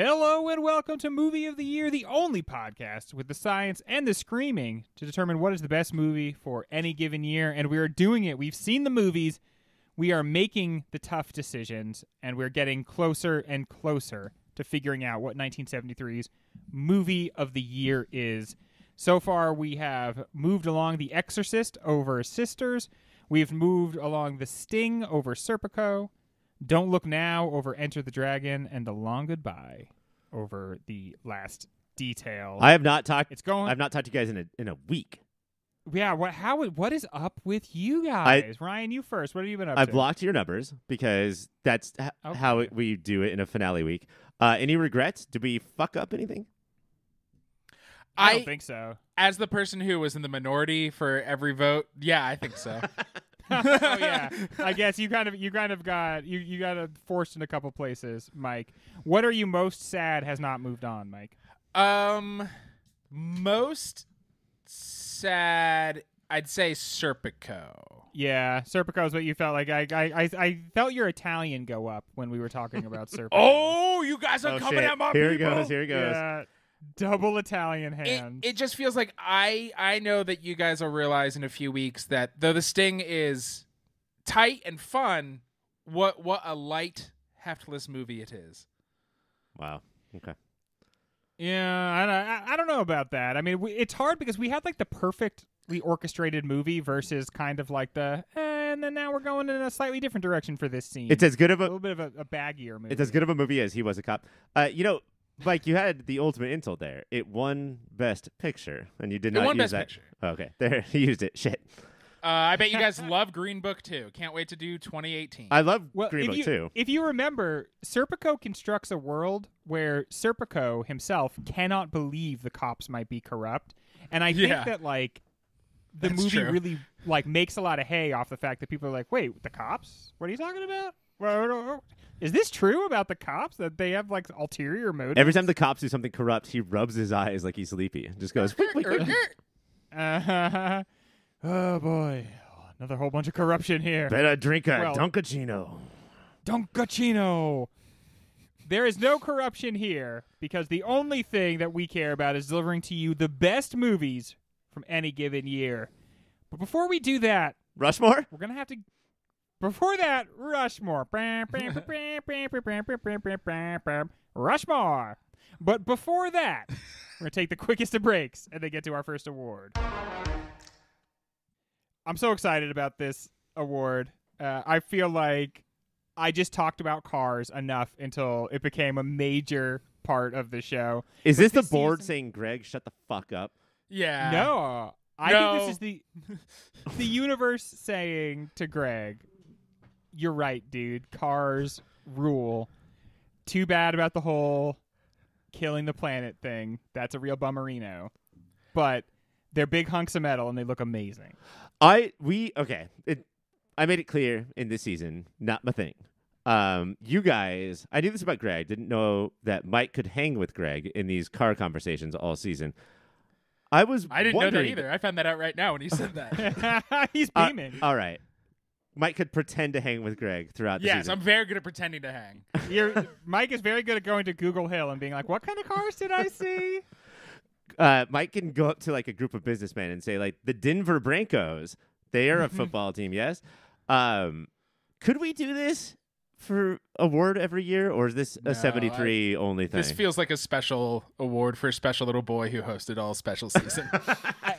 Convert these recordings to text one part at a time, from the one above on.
Hello and welcome to Movie of the Year, the only podcast with the science and the screaming to determine what is the best movie for any given year. And we are doing it. We've seen the movies. We are making the tough decisions, and we're getting closer and closer to figuring out what 1973's Movie of the Year is. So far, we have moved along The Exorcist over Sisters. We've moved along The Sting over Serpico. Don't Look Now over Enter the Dragon, and The Long Goodbye over The Last Detail. I have not talked. I've not talked to you guys in a week. Yeah, what is up with you guys? Ryan, you first. What have you been up to? I've blocked your numbers because that's how we do it in a finale week. Any regrets? Did we fuck up anything? I don't think so. As the person who was in the minority for every vote, yeah, I think so. Oh yeah, I guess you got forced in a couple places, Mike. What are you most sad has not moved on, Mike? Most sad, I'd say Serpico. Yeah, Serpico is what you felt like. I felt your Italian go up when we were talking about Serpico. Oh, you guys are coming shit. at my Here people. Here he goes. Yeah, double Italian hands. It just feels like I know that you guys will realize in a few weeks that though The Sting is tight and fun, what a light, heftless movie it is. Wow. Okay. Yeah, I don't know about that. I mean, it's hard because we had like the perfectly orchestrated movie versus kind of like and then now we're going in a slightly different direction for this scene. It's as good of a little bit of a baggier movie. It's as good of a movie as He Was a Cop. Mike, you had the ultimate insult there. It won Best Picture, and you did not use Best that. Picture. Okay, there, you used it. Shit. I bet you guys love Green Book too. Can't wait to do 2018. I love Green Book too. If you remember, Serpico constructs a world where Serpico himself cannot believe the cops might be corrupt, and I think that like the That's movie true. really like makes a lot of hay off the fact that people are like, "Wait, the cops? What are you talking about? Well, is this true about the cops that they have like ulterior motives?" Every time the cops do something corrupt, he rubs his eyes like he's sleepy. Just goes. Oh boy, another whole bunch of corruption here. Better drink a Dunkachino. Dunkachino. There is no corruption here because the only thing that we care about is delivering to you the best movies from any given year. But before we do that, Rushmore? We're gonna have to. Before that, Rushmore. Rushmore. But before that, we're going to take the quickest of breaks and then get to our first award. I'm so excited about this award. I feel like I just talked about cars enough until it became a major part of the show. Is this the board saying, Greg, shut the fuck up? Yeah. No. I think this is the universe saying to Greg, "You're right, dude. Cars rule. Too bad about the whole killing the planet thing. That's a real bummerino. But they're big hunks of metal and they look amazing." I made it clear in this season, not my thing. You guys, I knew this about Greg. Didn't know that Mike could hang with Greg in these car conversations all season. I didn't know that either. I found that out right now when he said that. He's beaming. All right. Mike could pretend to hang with Greg throughout the season. Yes, I'm very good at pretending to hang. Mike is very good at going to Google Hill and being like, "What kind of cars did I see?" Mike can go up to like a group of businessmen and say, like, the Denver Broncos, they are a football team, yes? Could we do this for award every year, or is this a 73 only thing? This feels like a special award for a special little boy who hosted all special season.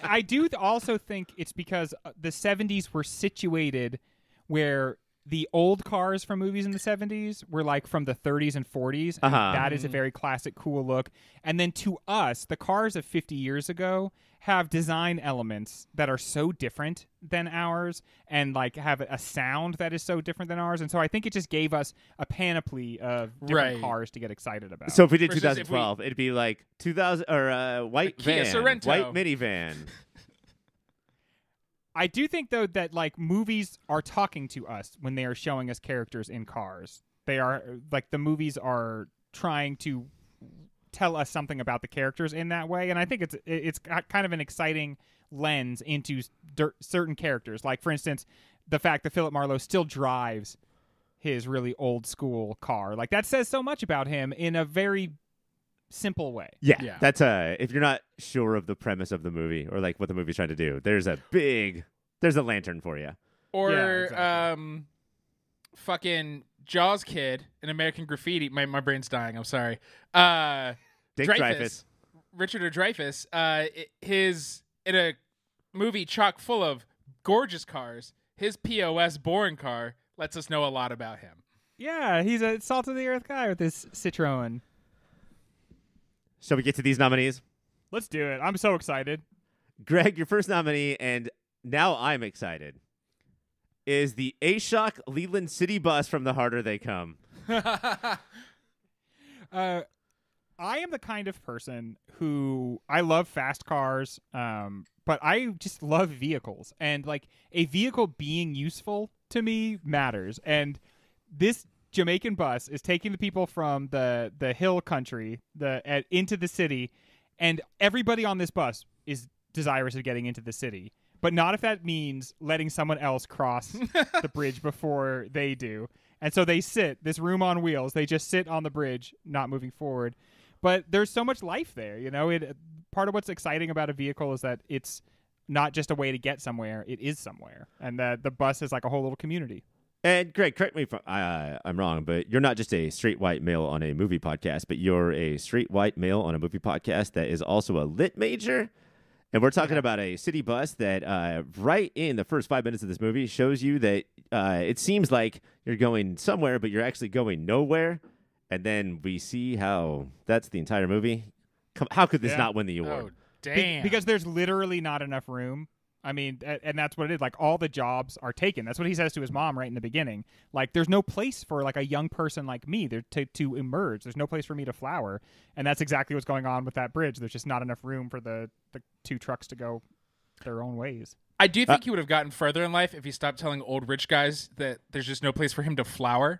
I do also think it's because the 70s were situated where the old cars from movies in the 70s were like from the 30s and 40s. And that is a very classic, cool look. And then to us, the cars of 50 years ago have design elements that are so different than ours and like have a sound that is so different than ours. And so I think it just gave us a panoply of different cars to get excited about. So if we did 2012, it'd be like 2000 or white van, Sorrento. white minivan. I do think, though, that like movies are talking to us when they are showing us characters in cars. They are like the movies are trying to tell us something about the characters in that way, and I think it's kind of an exciting lens into certain characters. Like, for instance, the fact that Philip Marlowe still drives his really old school car. Like, that says so much about him in a very simple way. Yeah. That's if you're not sure of the premise of the movie or like what the movie's trying to do, there's a lantern for you. Or exactly. Fucking Jaws kid in American Graffiti. My brain's dying. I'm sorry. Dreyfuss. Richard or Dreyfuss. His in a movie chock full of gorgeous cars. His POS boring car lets us know a lot about him. Yeah, he's a salt of the earth guy with this Citroen. Shall we get to these nominees? Let's do it. I'm so excited. Greg, your first nominee, and now I'm excited, is the Ashok Leland City Bus from The Harder They Come. I am the kind of person who I love fast cars, but I just love vehicles. And like a vehicle being useful to me matters. And this Jamaican bus is taking the people from the hill country into the city, and everybody on this bus is desirous of getting into the city. But not if that means letting someone else cross the bridge before they do. And so they sit, this room on wheels, they just sit on the bridge, not moving forward. But there's so much life there, you know. Part of what's exciting about a vehicle is that it's not just a way to get somewhere; it is somewhere, and the bus is like a whole little community. And Greg, correct me if I'm wrong, but you're not just a straight white male on a movie podcast, but you're a straight white male on a movie podcast that is also a lit major. And we're talking about a city bus that right in the first 5 minutes of this movie shows you that it seems like you're going somewhere, but you're actually going nowhere. And then we see how that's the entire movie. How could this not win the award? Oh, damn. Because there's literally not enough room. I mean, and that's what it is. Like, all the jobs are taken. That's what he says to his mom right in the beginning. Like, there's no place for, like, a young person like me to emerge. There's no place for me to flower. And that's exactly what's going on with that bridge. There's just not enough room for the two trucks to go their own ways. I do think he would have gotten further in life if he stopped telling old rich guys that there's just no place for him to flower.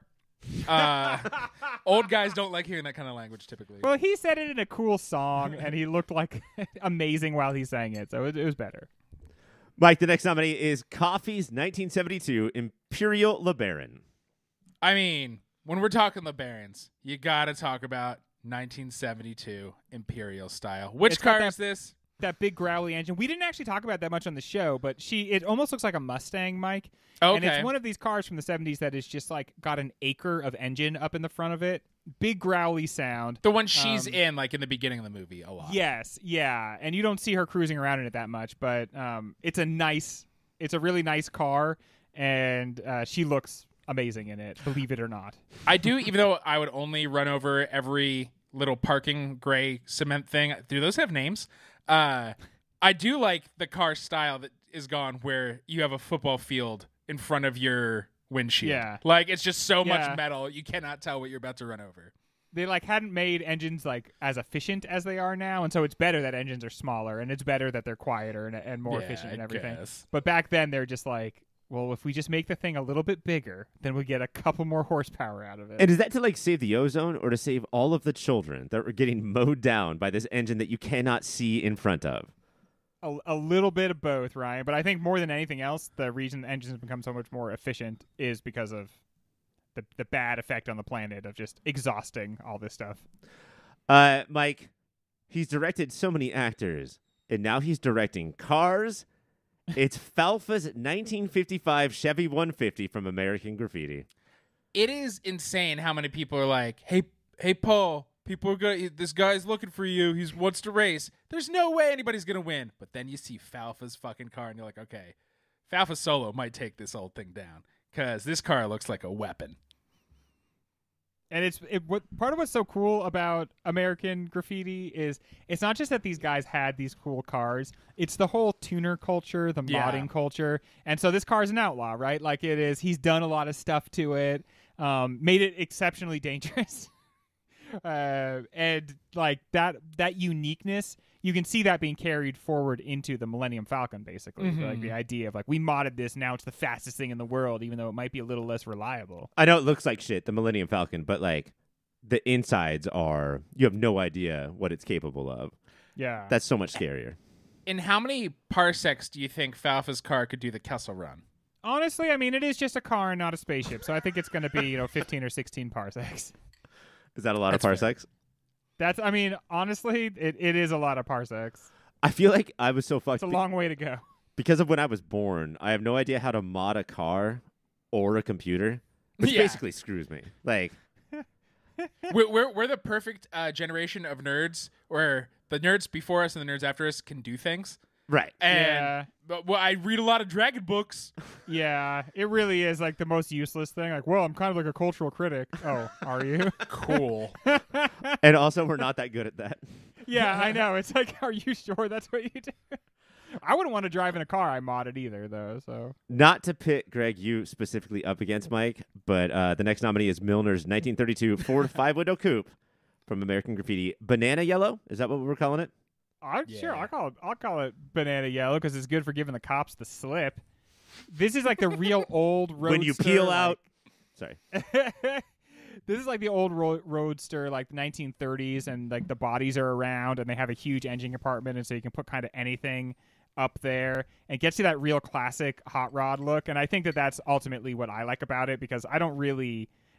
Old guys don't like hearing that kind of language typically. Well, he said it in a cool song, and he looked like amazing while he sang it, so it was better. Mike, the next nominee is Coffee's 1972 Imperial LeBaron. I mean, when we're talking LeBarons, you got to talk about 1972 Imperial style. Which car is this? That big growly engine. We didn't actually talk about that much on the show, but it almost looks like a Mustang, Mike. Okay. And it's one of these cars from the 70s that is just like got an acre of engine up in the front of it. Big growly sound. The one she's in, like in the beginning of the movie, a lot. Yes, yeah. And you don't see her cruising around in it that much, but it's a really nice car, and she looks amazing in it, believe it or not. I do, even though I would only run over every little parking gray cement thing. Do those have names? I do like the car style that is gone where you have a football field in front of your windshield. Yeah. Like, it's just so much metal, you cannot tell what you're about to run over. They like hadn't made engines like as efficient as they are now, and so it's better that engines are smaller, and it's better that they're quieter and more efficient and everything. Guess. But back then they're just like, well, if we just make the thing a little bit bigger, then we get a couple more horsepower out of it. And is that to like save the ozone or to save all of the children that were getting mowed down by this engine that you cannot see in front of? A little bit of both, Ryan. But I think more than anything else, the reason engines have become so much more efficient is because of the bad effect on the planet of just exhausting all this stuff. Mike, he's directed so many actors, and now he's directing cars. It's Falfa's 1955 Chevy 150 from American Graffiti. It is insane how many people are like, hey, Paul, this guy's looking for you. He wants to race. There's no way anybody's going to win. But then you see Falfa's fucking car, and you're like, okay, Falfa Solo might take this old thing down because this car looks like a weapon. And part of what's so cool about American Graffiti is it's not just that these guys had these cool cars. It's the whole tuner culture, the modding culture. And so this car is an outlaw, right? Like it is. He's done a lot of stuff to it, made it exceptionally dangerous. And like that uniqueness, you can see that being carried forward into the Millennium Falcon, basically. Mm-hmm. Like the idea of like, we modded this, now it's the fastest thing in the world, even though it might be a little less reliable. I know it looks like shit, the Millennium Falcon, but like the insides are, you have no idea what it's capable of. Yeah. That's so much scarier. In how many parsecs do you think Falfa's car could do the Kessel Run? Honestly, I mean, it is just a car and not a spaceship, so I think it's going to be 15 or 16 parsecs. Is that a lot of parsecs? I mean, honestly, it is a lot of parsecs. I feel like I was so fucked It's a long way to go. because of when I was born. I have no idea how to mod a car or a computer, which Yeah. basically screws me. Like, We're the perfect generation of nerds where the nerds before us and the nerds after us can do things. right. And well, I read a lot of dragon books. Yeah, it really is like the most useless thing. Like, well, I'm kind of like a cultural critic. Oh, are you? Cool. And also, we're not that good at that. Yeah, I know. It's like, are you sure that's what you do? I wouldn't want to drive in a car I modded either, though. So Not to pit Greg, you specifically up against Mike, but the next nominee is Milner's 1932 Ford 5-window coupe from American Graffiti. Banana yellow? Is that what we're calling it? I'm Yeah. sure I'll call it banana yellow because it's good for giving the cops the slip. This is like the real old roadster. When you peel like- out. Sorry. This is like the old roadster, like 1930s, and like the bodies are around, and they have a huge engine compartment, and so you can put kind of anything up there, and gets you that real classic hot rod look. And I think that that's ultimately what I like about it, because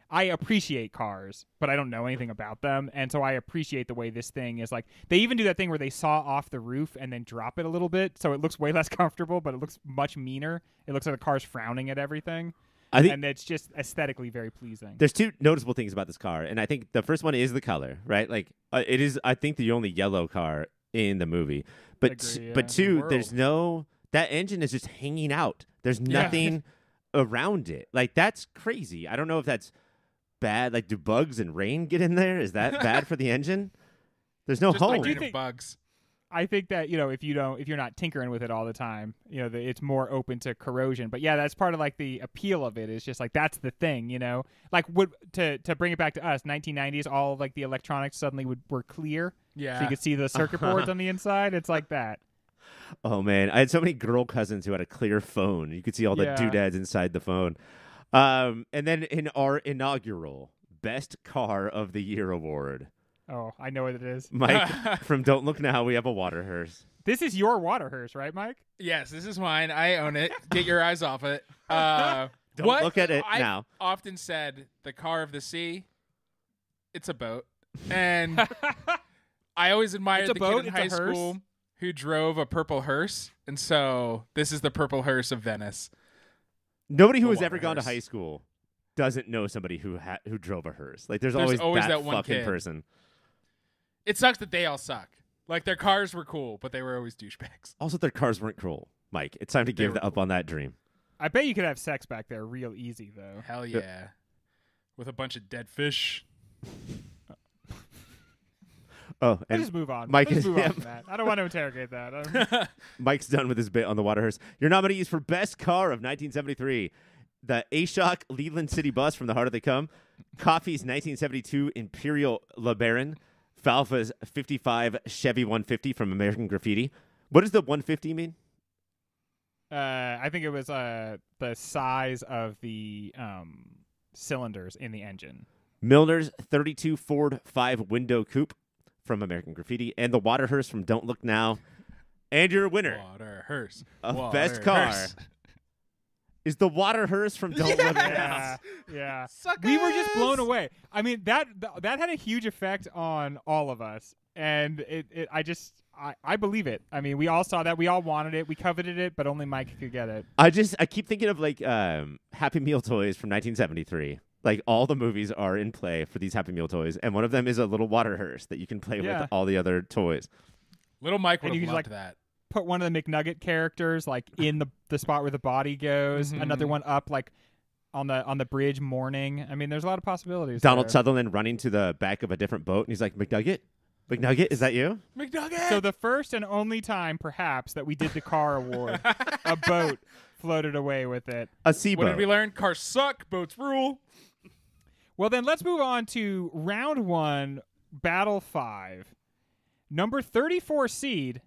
I appreciate cars, but I don't know anything about them, and so I appreciate the way this thing is like. They even do that thing where they saw off the roof and then drop it a little bit, so it looks way less comfortable, but it looks much meaner. It looks like the car's frowning at everything. I think And it's just aesthetically very pleasing. there's two noticeable things about this car, and I think the first one is the color, right? Like, it is, I think, the only yellow car in the movie. But Agree, but yeah. two, World. there's no, that engine is just hanging out. There's Yeah. nothing around it. Like, that's crazy. I don't know if that's bad. Like, do bugs and rain get in there? Is that bad for the engine? There's no Just home. like do random think- bugs. I think that, if you're not tinkering with it all the time, it's more open to corrosion. But yeah, that's part of like the appeal of it. Is just like that's the thing, Like to bring it back to us, 1990s, all of like the electronics suddenly were clear, Yeah. so you could see the circuit boards on the inside. It's like that. Oh man, I had so many girl cousins who had a clear phone. You could see all the Yeah. doodads inside the phone. And then in our inaugural Best Car of the Year award, Oh, I know what it is. Mike from Don't Look Now, we have a water hearse. This is your water hearse, right, Mike? Yes, this is mine. I own it. Get your eyes off it. Don't what? look at it I've now. often said the car of the sea. It's a boat, and I always admired It's a the boat, kid in it's a high hearse. school who drove a purple hearse, and so this is the purple hearse of Venice. Nobody who A has water ever gone to hearse. high school doesn't know somebody who drove a hearse. Like, there's There's always that one fucking kid. person. It sucks that they all suck. Like their cars were cool, but they were always douchebags. Also, their cars weren't cool. Mike, it's time to give were up on that dream. I bet you could have sex back there real easy, though. Hell yeah, with a bunch of dead fish. Oh, Let's and just move on. Mike Let's is- move on yeah. from that. I don't want to interrogate that. Mike's done with his bit on the water hearse. Your nominees for Best Car of 1973. The Ashok Leland City Bus from The Harder They Come. Coffee's 1972 Imperial LeBaron. Falfa's 55 Chevy 150 from American Graffiti. What does the 150 mean? I think it was the size of the cylinders in the engine. Milner's 32 Ford 5-window coupe from American Graffiti. And the water hearse from Don't Look Now. And your winner Water hearse. of Water Best Car hearse. is the water hearse from Don't Look Now. Yeah, yeah. Suckers! We were just blown away. I mean, that had a huge effect on all of us, and I believe it. I mean, we all saw that. We all wanted it. We coveted it, but only Mike could get it. I keep thinking of like Happy Meal toys from 1973. Like, all the movies are in play for these Happy Meal toys, and one of them is a little water hearse that you can play Yeah. with all the other toys. Little Mike And would you have could, loved like, that. Put one of the McNugget characters like in the spot where the body goes. Mhm. Another one up like on the bridge mourning. I mean, there's a lot of possibilities. Donald there. Sutherland running to the back of a different boat, and he's like, McNugget? McNugget, is that you? McNugget. So the first and only time, perhaps, that we did the car award, a boat floated away with it. A sea what boat. did we learn? Cars suck. Boats rule. Well, then let's move on to round 1, Battle 5. Number 34 seed.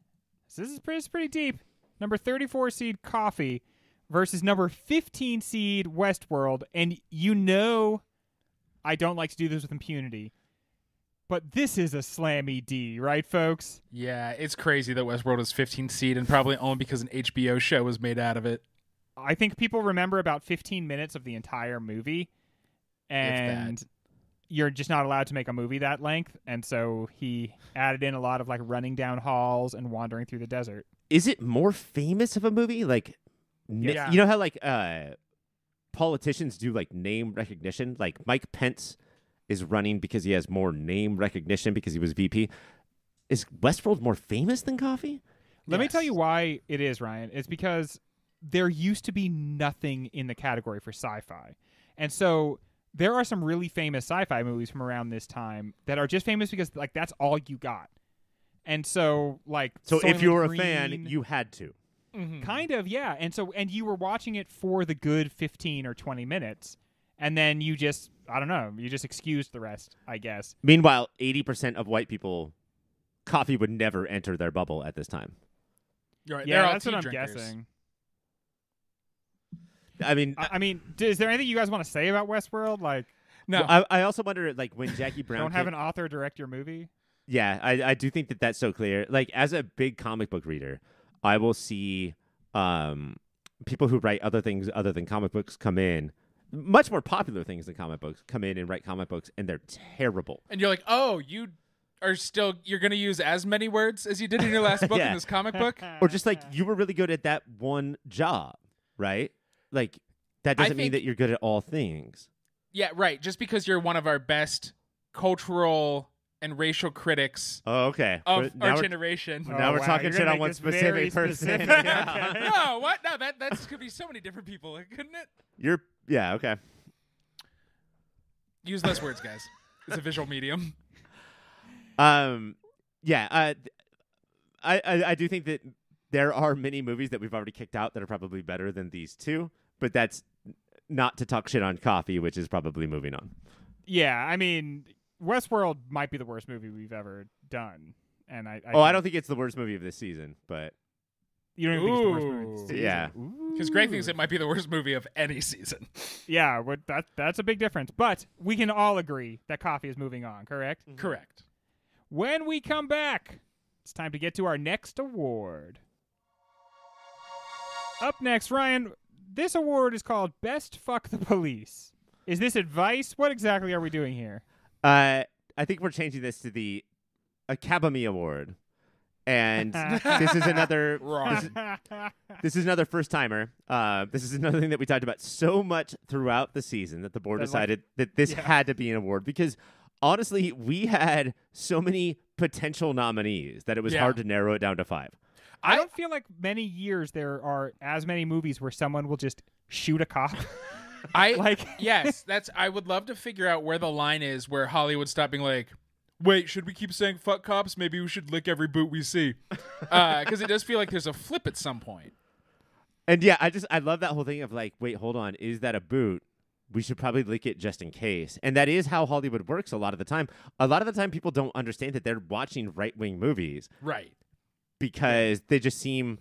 So this is pretty deep. Number 34 seed Coffee versus number 15 seed Westworld. And I don't like to do this with impunity, but this is a slammy D, right, folks? Yeah, it's crazy that Westworld is 15th seed, and probably only because an HBO show was made out of it. I think people remember about 15 minutes of the entire movie. And you're just not allowed to make a movie that length, and so he added in a lot of like running down halls and wandering through the desert. Is it more famous of a movie? Like, Yeah. you know how like politicians do like name recognition? Like Mike Pence is running because he has more name recognition because he was VP. Is Westworld more famous than Coffee? Let me tell you why it is, Ryan. It's because there used to be nothing in the category for sci-fi. And so there are some really famous sci-fi movies from around this time that are just famous because like that's all you got. And so like if you were Soylent a fan, Green, you had to. kind of, yeah. And you were watching it for the good 15 or 20 minutes, and then you just, I don't know, you just excused the rest, I guess. Meanwhile, 80% of white people, Coffee would never enter their bubble at this time. You're right. Yeah, They're all that's what tea I'm drinkers. guessing. I mean, I mean, is there anything you guys want to say about Westworld? Like, No. I also wonder, like, when Jackie Brown don't have an author direct your movie? Yeah, I do think that that's so clear. Like, as a big comic book reader, I will see people who write other things other than comic books come in, much more popular things than comic books, come in and write comic books, and they're terrible. And you're like, oh, you're going to use as many words as you did in your last book Yeah. in this comic book? Or just, like, you were really good at that one job, right? Like, that doesn't mean think- that you're good at all things. Yeah, right. Just because you're one of our best cultural and racial critics Oh, okay. of But now our we're- generation. Oh, Now we're wow, talking you're shit gonna on make one this very specific person. specific. Yeah. Okay. No, what? No, that could be so many different people, couldn't it? Yeah, okay. Use less words, guys. It's a visual medium. Yeah. I do think that there are many movies that we've already kicked out that are probably better than these two, but that's not to talk shit on Coffee, which is probably moving on. Yeah, I mean, Westworld might be the worst movie we've ever done. And I don't think it's the worst movie of this season, but you don't even think it's the worst movie of the Ooh. season. Yeah. Because Greg thinks it might be the worst movie of any season. Yeah, that's a big difference. But we can all agree that Coffee is moving on, correct? Correct. When we come back, it's time to get to our next award. Up next, Ryan, this award is called Best Fuck the Police. Is this advice? What exactly are we doing here? I think we're changing this to the Academy Award. And this is another Wrong. this is another first timer. This is another thing that we talked about so much throughout the season that the board decided that this had to be an award because honestly, we had so many potential nominees that it was hard to narrow it down to 5. I don't feel like many years there are as many movies where someone will just shoot a cop. Yes, I would love to figure out where the line is where Hollywood stop being like, wait, should we keep saying fuck cops? Maybe we should lick every boot we see. Because it does feel like there's a flip at some point. And yeah, I love that whole thing of like, wait, hold on, is that a boot? We should probably lick it just in case. And that is how Hollywood works a lot of the time. A lot of the time people don't understand that they're watching right-wing movies. Right. Because they just seem,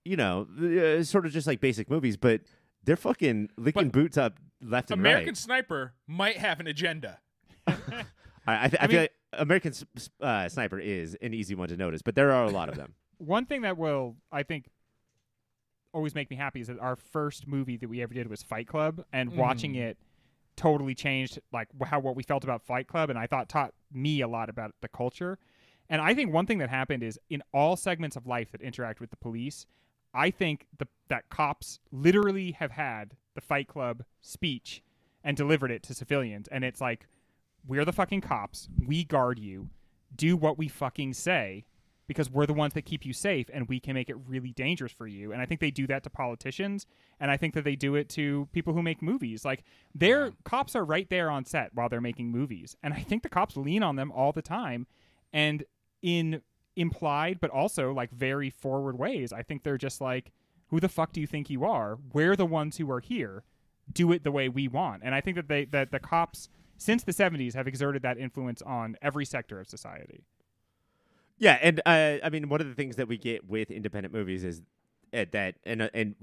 sort of just like basic movies, but they're fucking licking boots up left and American right. Sniper might have an agenda. I feel like American Sniper is an easy one to notice, but there are a lot of them. One thing that will, I think, always make me happy is that our first movie that we ever did was Fight Club, and watching it totally changed like what we felt about Fight Club, and I thought taught me a lot about the culture. And I think one thing that happened is in all segments of life that interact with the police, I think that cops literally have had the Fight Club speech and delivered it to civilians. And it's like, we're the fucking cops. We guard you. Do what we fucking say because we're the ones that keep you safe and we can make it really dangerous for you. And I think they do that to politicians. And I think that they do it to people who make movies. Like cops are right there on set while they're making movies. And I think the cops lean on them all the time. And in implied but also like very forward ways, I think they're just like, who the fuck do you think you are? We're the ones who are here. Do it the way we want. And I think that the cops since the 70s have exerted that influence on every sector of society. Yeah, and I mean, one of the things that we get with independent movies is that and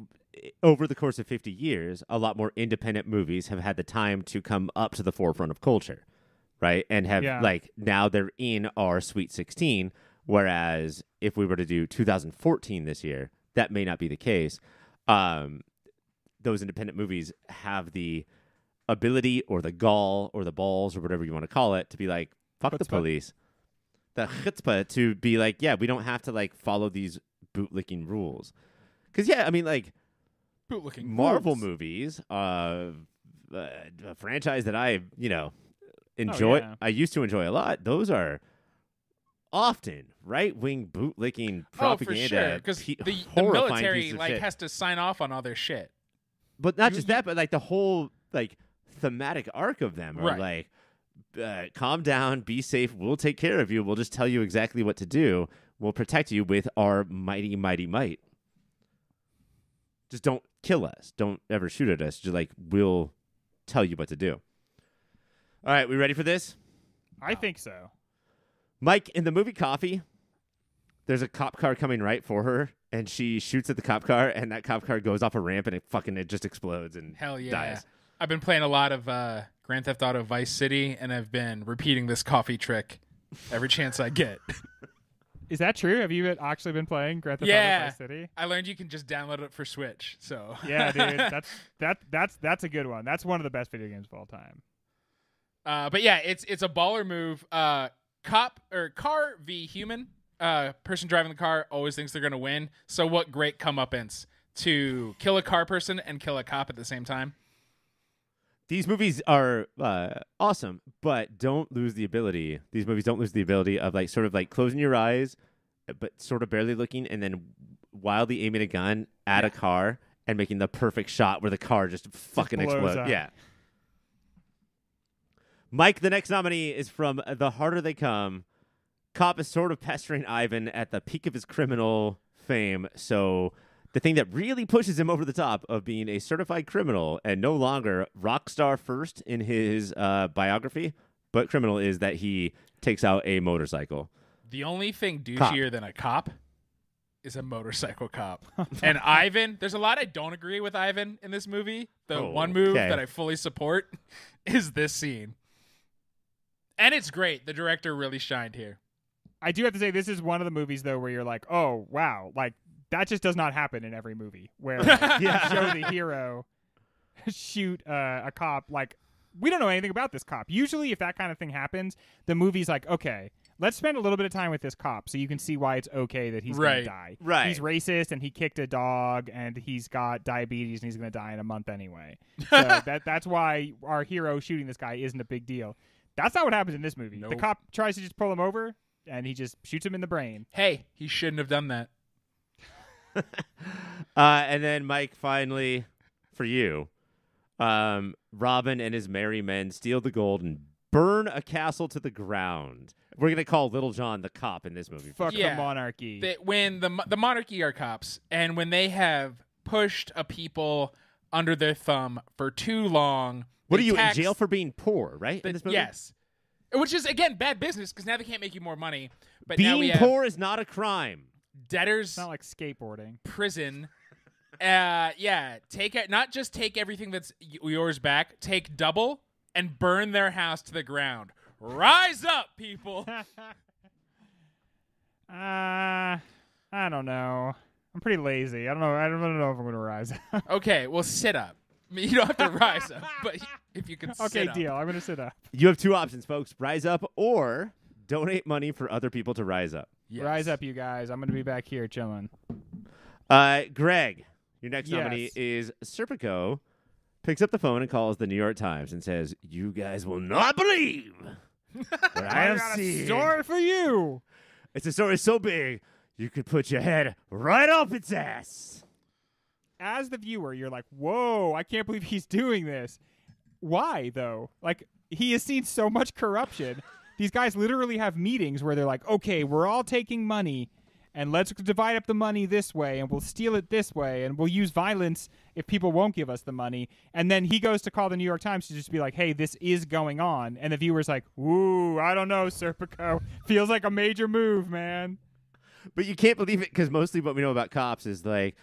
over the course of 50 years, a lot more independent movies have had the time to come up to the forefront of culture. Right. And have now they're in our Sweet 16. Whereas if we were to do 2014 this year, that may not be the case. Those independent movies have the ability or the gall or the balls or whatever you want to call it to be like, fuck the Chutzpah. police. The chutzpah to be like, yeah, we don't have to like follow these bootlicking rules. Because, yeah, I mean, like, Bootlicking Marvel rules. movies, a franchise that I, enjoy, yeah. I used to enjoy a lot. Those are often right-wing bootlicking propaganda. Oh, for sure. Because the horrifying military piece of like shit. has to sign off on all their shit. But not just that, but like the whole like thematic arc of them are Right. like, calm down, be safe. We'll take care of you. We'll just tell you exactly what to do. We'll protect you with our mighty, mighty might. Just don't kill us. Don't ever shoot at us. Just like we'll tell you what to do. All right, we ready for this? I think so. Mike, in the movie Coffee, there's a cop car coming right for her, and she shoots at the cop car, and that cop car goes off a ramp, and it just explodes and Hell yeah. dies. I've been playing a lot of Grand Theft Auto Vice City, and I've been repeating this coffee trick every chance I get. Is that true? Have you actually been playing Grand Theft Auto Yeah. Vice City? I learned you can just download it for Switch. So Yeah, dude. That's a good one. That's one of the best video games of all time. but yeah, it's a baller move. Cop or car v human. Person driving the car always thinks they're gonna win. So what great comeuppance to kill a car person and kill a cop at the same time. These movies are awesome, but don't lose the ability. These movies don't lose the ability of like sort of like closing your eyes, but sort of barely looking, and then wildly aiming a gun at a car and making the perfect shot where the car just fucking blows explodes. up. Yeah. Mike, the next nominee is from The Harder They Come. Cop is sort of pestering Ivan at the peak of his criminal fame, so the thing that really pushes him over the top of being a certified criminal and no longer rock star first in his biography, but criminal, is that he takes out a motorcycle. The only thing douchier than a cop is a motorcycle cop. And Ivan, there's a lot I don't agree with Ivan in this movie. The one move okay. that I fully support is this scene. And it's great. The director really shined here. I do have to say, this is one of the movies, though, where you're like, oh, wow. Like, that just does not happen in every movie where like, you show the hero shoot a cop. Like, we don't know anything about this cop. Usually, if that kind of thing happens, the movie's like, okay, let's spend a little bit of time with this cop so you can see why it's okay that he's going to die. Right. He's racist, and he kicked a dog, and he's got diabetes, and he's going to die in a month anyway. So that's why our hero shooting this guy isn't a big deal. That's not what happens in this movie. Nope. The cop tries to just pull him over, and he just shoots him in the brain. Hey, he shouldn't have done that. And then, Mike, finally, for you, Robin and his merry men steal the gold and burn a castle to the ground. We're going to call Little John the cop in this movie. Fuck Yeah. the monarchy. When the monarchy are cops, and when they have pushed a people under their thumb for too long. What they are you, in tax jail for being poor, right? In this movie? Yes. Which is, again, bad business because now they can't make you more money. But now we Being have poor is not a crime. debtors, It's not like skateboarding. prison. Take it. Not just take everything that's yours back. Take double and burn their house to the ground. Rise up, people. I don't know. I'm pretty lazy. I don't know. I don't know if I'm going to rise. Okay, well, sit up. I mean, you don't have to rise up, but if you can Okay, sit up. deal. I'm going to sit up. You have two options, folks. Rise up or donate money for other people to rise up. Yes. Rise up, you guys. I'm going to be back here chilling. Greg, your next Yes. nominee is Serpico. Picks up the phone and calls the New York Times and says, "You guys will not believe what I have got seen. a story for you. It's a story so big, you could put your head right up its ass." As the viewer, you're like, whoa, I can't believe he's doing this. Why, though? Like, he has seen so much corruption. These guys literally have meetings where they're like, okay, we're all taking money, and let's divide up the money this way, and we'll steal it this way, and we'll use violence if people won't give us the money. And then he goes to call the New York Times to just be like, hey, this is going on. And the viewer's like, ooh, I don't know, Serpico. Feels like a major move, man. But you can't believe it because mostly what we know about cops is like,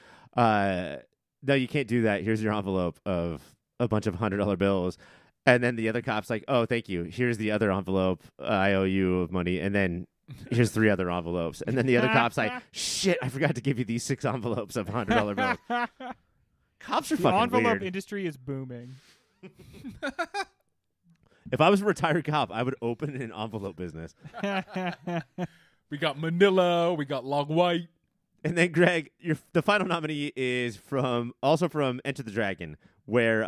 no, you can't do that. Here's your envelope of a bunch of $100 bills. And then the other cop's like, oh, thank you. Here's the other envelope I owe you of money. And then here's 3 other envelopes. And then the other cop's like, shit, I forgot to give you these 6 envelopes of $100 bills. Cops are The fucking envelope weird. industry is booming. If I was a retired cop, I would open an envelope business. We got Manila. We got Long White. And then, Greg, the final nominee is from Enter the Dragon, where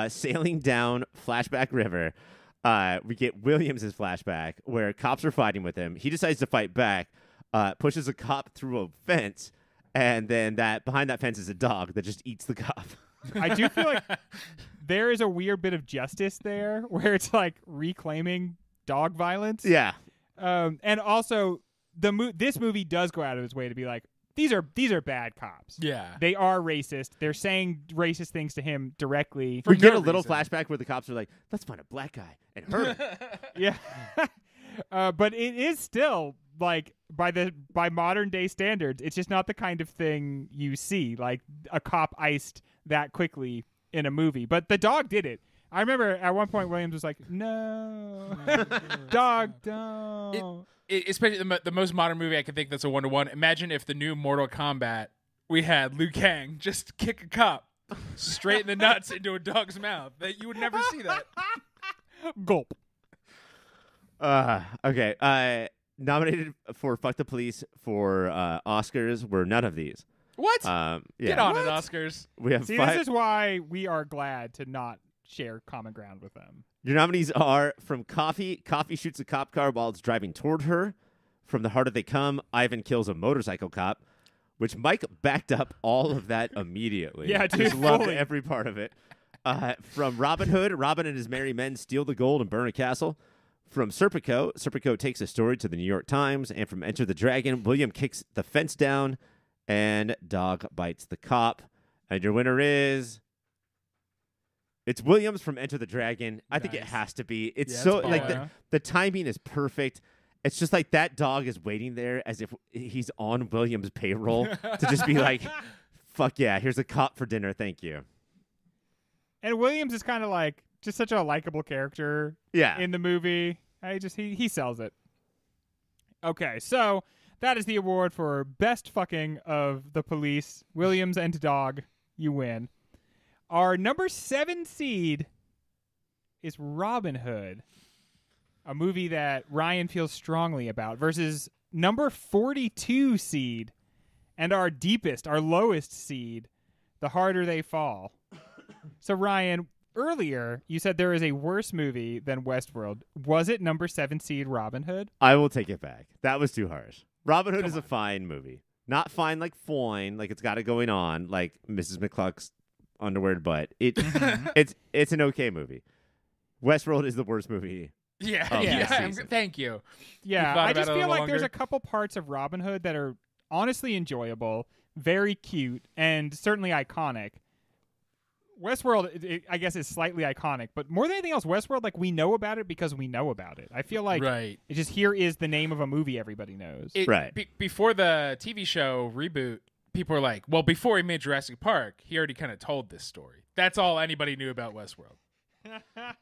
sailing down Flashback River, we get Williams' flashback where cops are fighting with him. He decides to fight back, pushes a cop through a fence, and then behind that fence is a dog that just eats the cop. I do feel like there is a weird bit of justice there where it's like reclaiming dog violence. Yeah. And also this movie does go out of its way to be like, these are bad cops. Yeah. They are racist. They're saying racist things to him directly. We get a no little reason. flashback where the cops are like, let's find a black guy and hurt him. Yeah. But it is still like by modern day standards, it's just not the kind of thing you see, like a cop iced that quickly in a movie. But the dog did it. I remember at one point Williams was like, "No, dog, don't." Especially the most modern movie I can think that's a 1-to-1. Imagine if the new Mortal Kombat we had Liu Kang just kick a cop straight in the nuts into a dog's mouth. That you would never see that. Gulp. Okay. Nominated for Fuck the Police for Oscars were none of these. What? Yeah. Get on What? it, Oscars. We have See, five. this is why we are glad to not share common ground with them. Your nominees are from Coffee shoots a cop car while it's driving toward her. From The Harder They Come, Ivan kills a motorcycle cop, which Mike backed up all of that immediately. Yeah, dude, Just loved fully. every part of it. From Robin Hood, Robin and his merry men steal the gold and burn a castle. From Serpico takes a story to the New York Times. And from Enter the Dragon, William kicks the fence down and dog bites the cop. And your winner is... It's Williams from Enter the Dragon. I think it Nice. has to be. It's Yeah, so it's like baller. the timing is perfect. It's just like that dog is waiting there as if he's on Williams' payroll to just be like, "Fuck yeah, here's a cop for dinner, thank you." And Williams is kind of like just such a likable character Yeah. in the movie. He sells it. Okay, so that is the award for best fucking of the police. Williams and dog, you win. Our number 7 seed is Robin Hood, a movie that Ryan feels strongly about, versus number 42 seed and our lowest seed, The Harder They Fall. So, Ryan, earlier you said there is a worse movie than Westworld. Was it number 7 seed Robin Hood? I will take it back. That was too harsh. Robin Hood is a fine movie. Not fine like fine, like it's got it going on, like Mrs. McCluck's underwear butt. It's an okay movie. Westworld is the worst movie. Yeah, Oh, yeah. this season. Thank you. Yeah, thought I about just it a feel little like there's longer? a couple parts of Robin Hood that are honestly enjoyable, very cute, and certainly iconic. Westworld, I guess, is slightly iconic, but more than anything else, Westworld, like, we know about it because we know about it. I feel like Right. it just here is the name of a movie everybody knows. Right. Before the TV show reboot, people were like, well, before he made Jurassic Park, he already kind of told this story. That's all anybody knew about Westworld.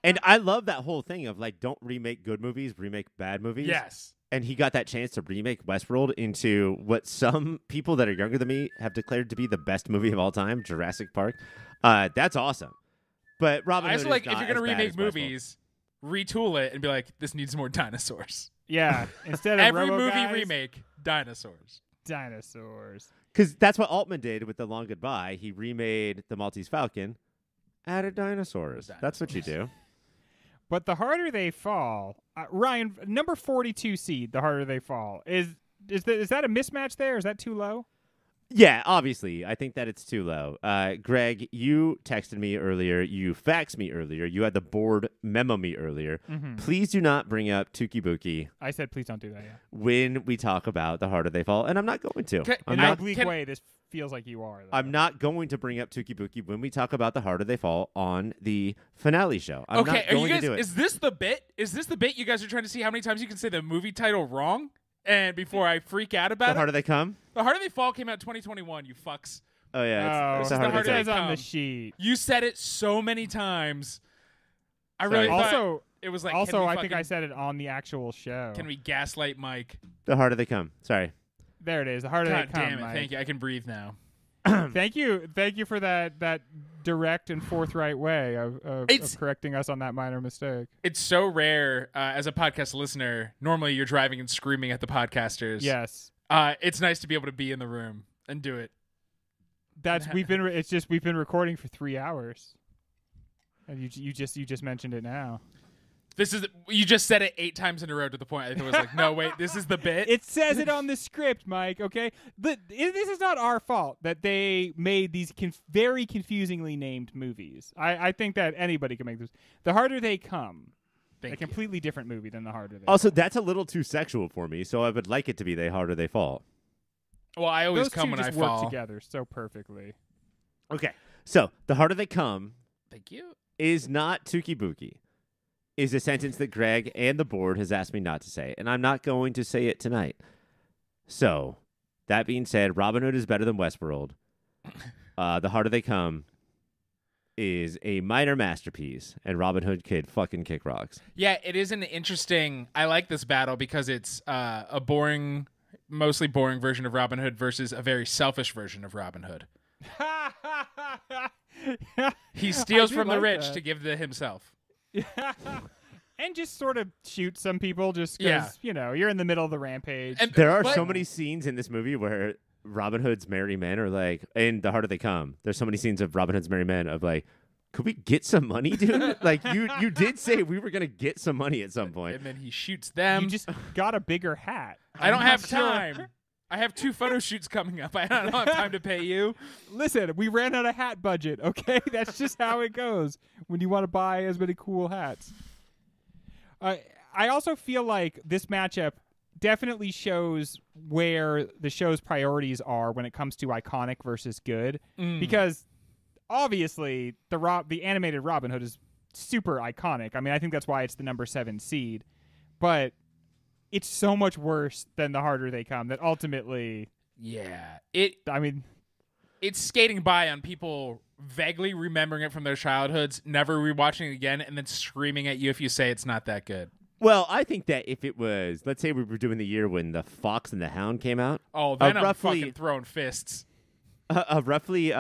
And I love that whole thing of like, don't remake good movies, remake bad movies. Yes. And he got that chance to remake Westworld into what some people that are younger than me have declared to be the best movie of all time, Jurassic Park. That's awesome. But Robin I Hood also is like, if not you're going to as bad remake as Westworld. movies, retool it and be like, this needs more dinosaurs. Yeah, instead of Every Robo movie Guys, remake, dinosaurs. dinosaurs. Because that's what Altman did with The Long Goodbye. He remade The Maltese Falcon, added dinosaurs. That's what you do. But The Harder They Fall, Ryan, number 42 seed, The Harder They Fall, is that a mismatch there? Is that too low? Yeah, obviously. I think that it's too low. Greg, you texted me earlier. You faxed me earlier. You had the board memo me earlier. Mm-hmm. Please do not bring up Tuki Buki I said please don't do that, yeah. when we talk about The Harder They Fall, and I'm not going to. Okay, I'm In I- an not, oblique can- way, this feels like you are. Though. I'm not going to bring up Tuki Buki when we talk about The Harder They Fall on the finale show. I'm Okay, not are you going guys? to do it. Is this the bit? Is this the bit you guys are trying to see how many times you can say the movie title wrong? And before I freak out about The it, Harder They Come? The Harder They Fall came out 2021. You fucks. Oh, yeah. Oh, It's The The it Harder Harder They says Come. on the Come. sheet. You said it so many times. I Sorry. really thought Also, it was like. also, can we I think fucking- I said it on the actual show. Can we gaslight Mike? The Harder They Come. Sorry. There it is. The Harder God They Come. damn it! Mike. Thank you. I can breathe now. Thank you for that direct and forthright way of correcting us on that minor mistake. It's so rare as a podcast listener. Normally, you're driving and screaming at the podcasters. Yes, it's nice to be able to be in the room and do it. We've been recording for 3 hours, and you just mentioned it now. You just said it 8 times in a row to the point I was like, no, wait, this is the bit? It says it on the script, Mike, okay? This is not our fault that they made these very confusingly named movies. I think that anybody can make this. The Harder They Come, a completely different movie than The Harder They Also, Fall. that's a little too sexual for me, so I would like it to be The Harder They Fall. Well, I always Those come two when just I fall. work together so perfectly. Okay, so The Harder They Come Thank you. is not Tuki Buki. Is a sentence that Greg and the board has asked me not to say, and I'm not going to say it tonight. So, that being said, Robin Hood is better than Westworld. The Harder They Come is a minor masterpiece, and Robin Hood could fucking kick rocks. Yeah, it is an interesting... I like this battle because it's a mostly boring version of Robin Hood versus a very selfish version of Robin Hood. He steals from the rich to give to himself. And just sort of shoot some people just because, you're in the middle of the rampage. And There are so many scenes in this movie where Robin Hood's merry men are like, in The Harder They Come, there's so many scenes of Robin Hood's merry men of like, could we get some money, dude? Like, you did say we were going to get some money at some point. And then he shoots them. You just got a bigger hat. I don't have time. I have 2 photo shoots coming up. I don't have time to pay you. Listen, we ran out of hat budget, okay? That's just how it goes when you want to buy as many cool hats. I also feel like this matchup definitely shows where the show's priorities are when it comes to iconic versus good. Because obviously the animated Robin Hood is super iconic. I mean, I think that's why it's the number 7 seed. But it's so much worse than The Harder They Come that ultimately... Yeah. It's skating by on people vaguely remembering it from their childhoods, never rewatching it again, and then screaming at you if you say it's not that good. Well, I think that if it was, let's say we were doing the year when The Fox and the Hound came out. Oh, then I'm fucking throwing fists. A roughly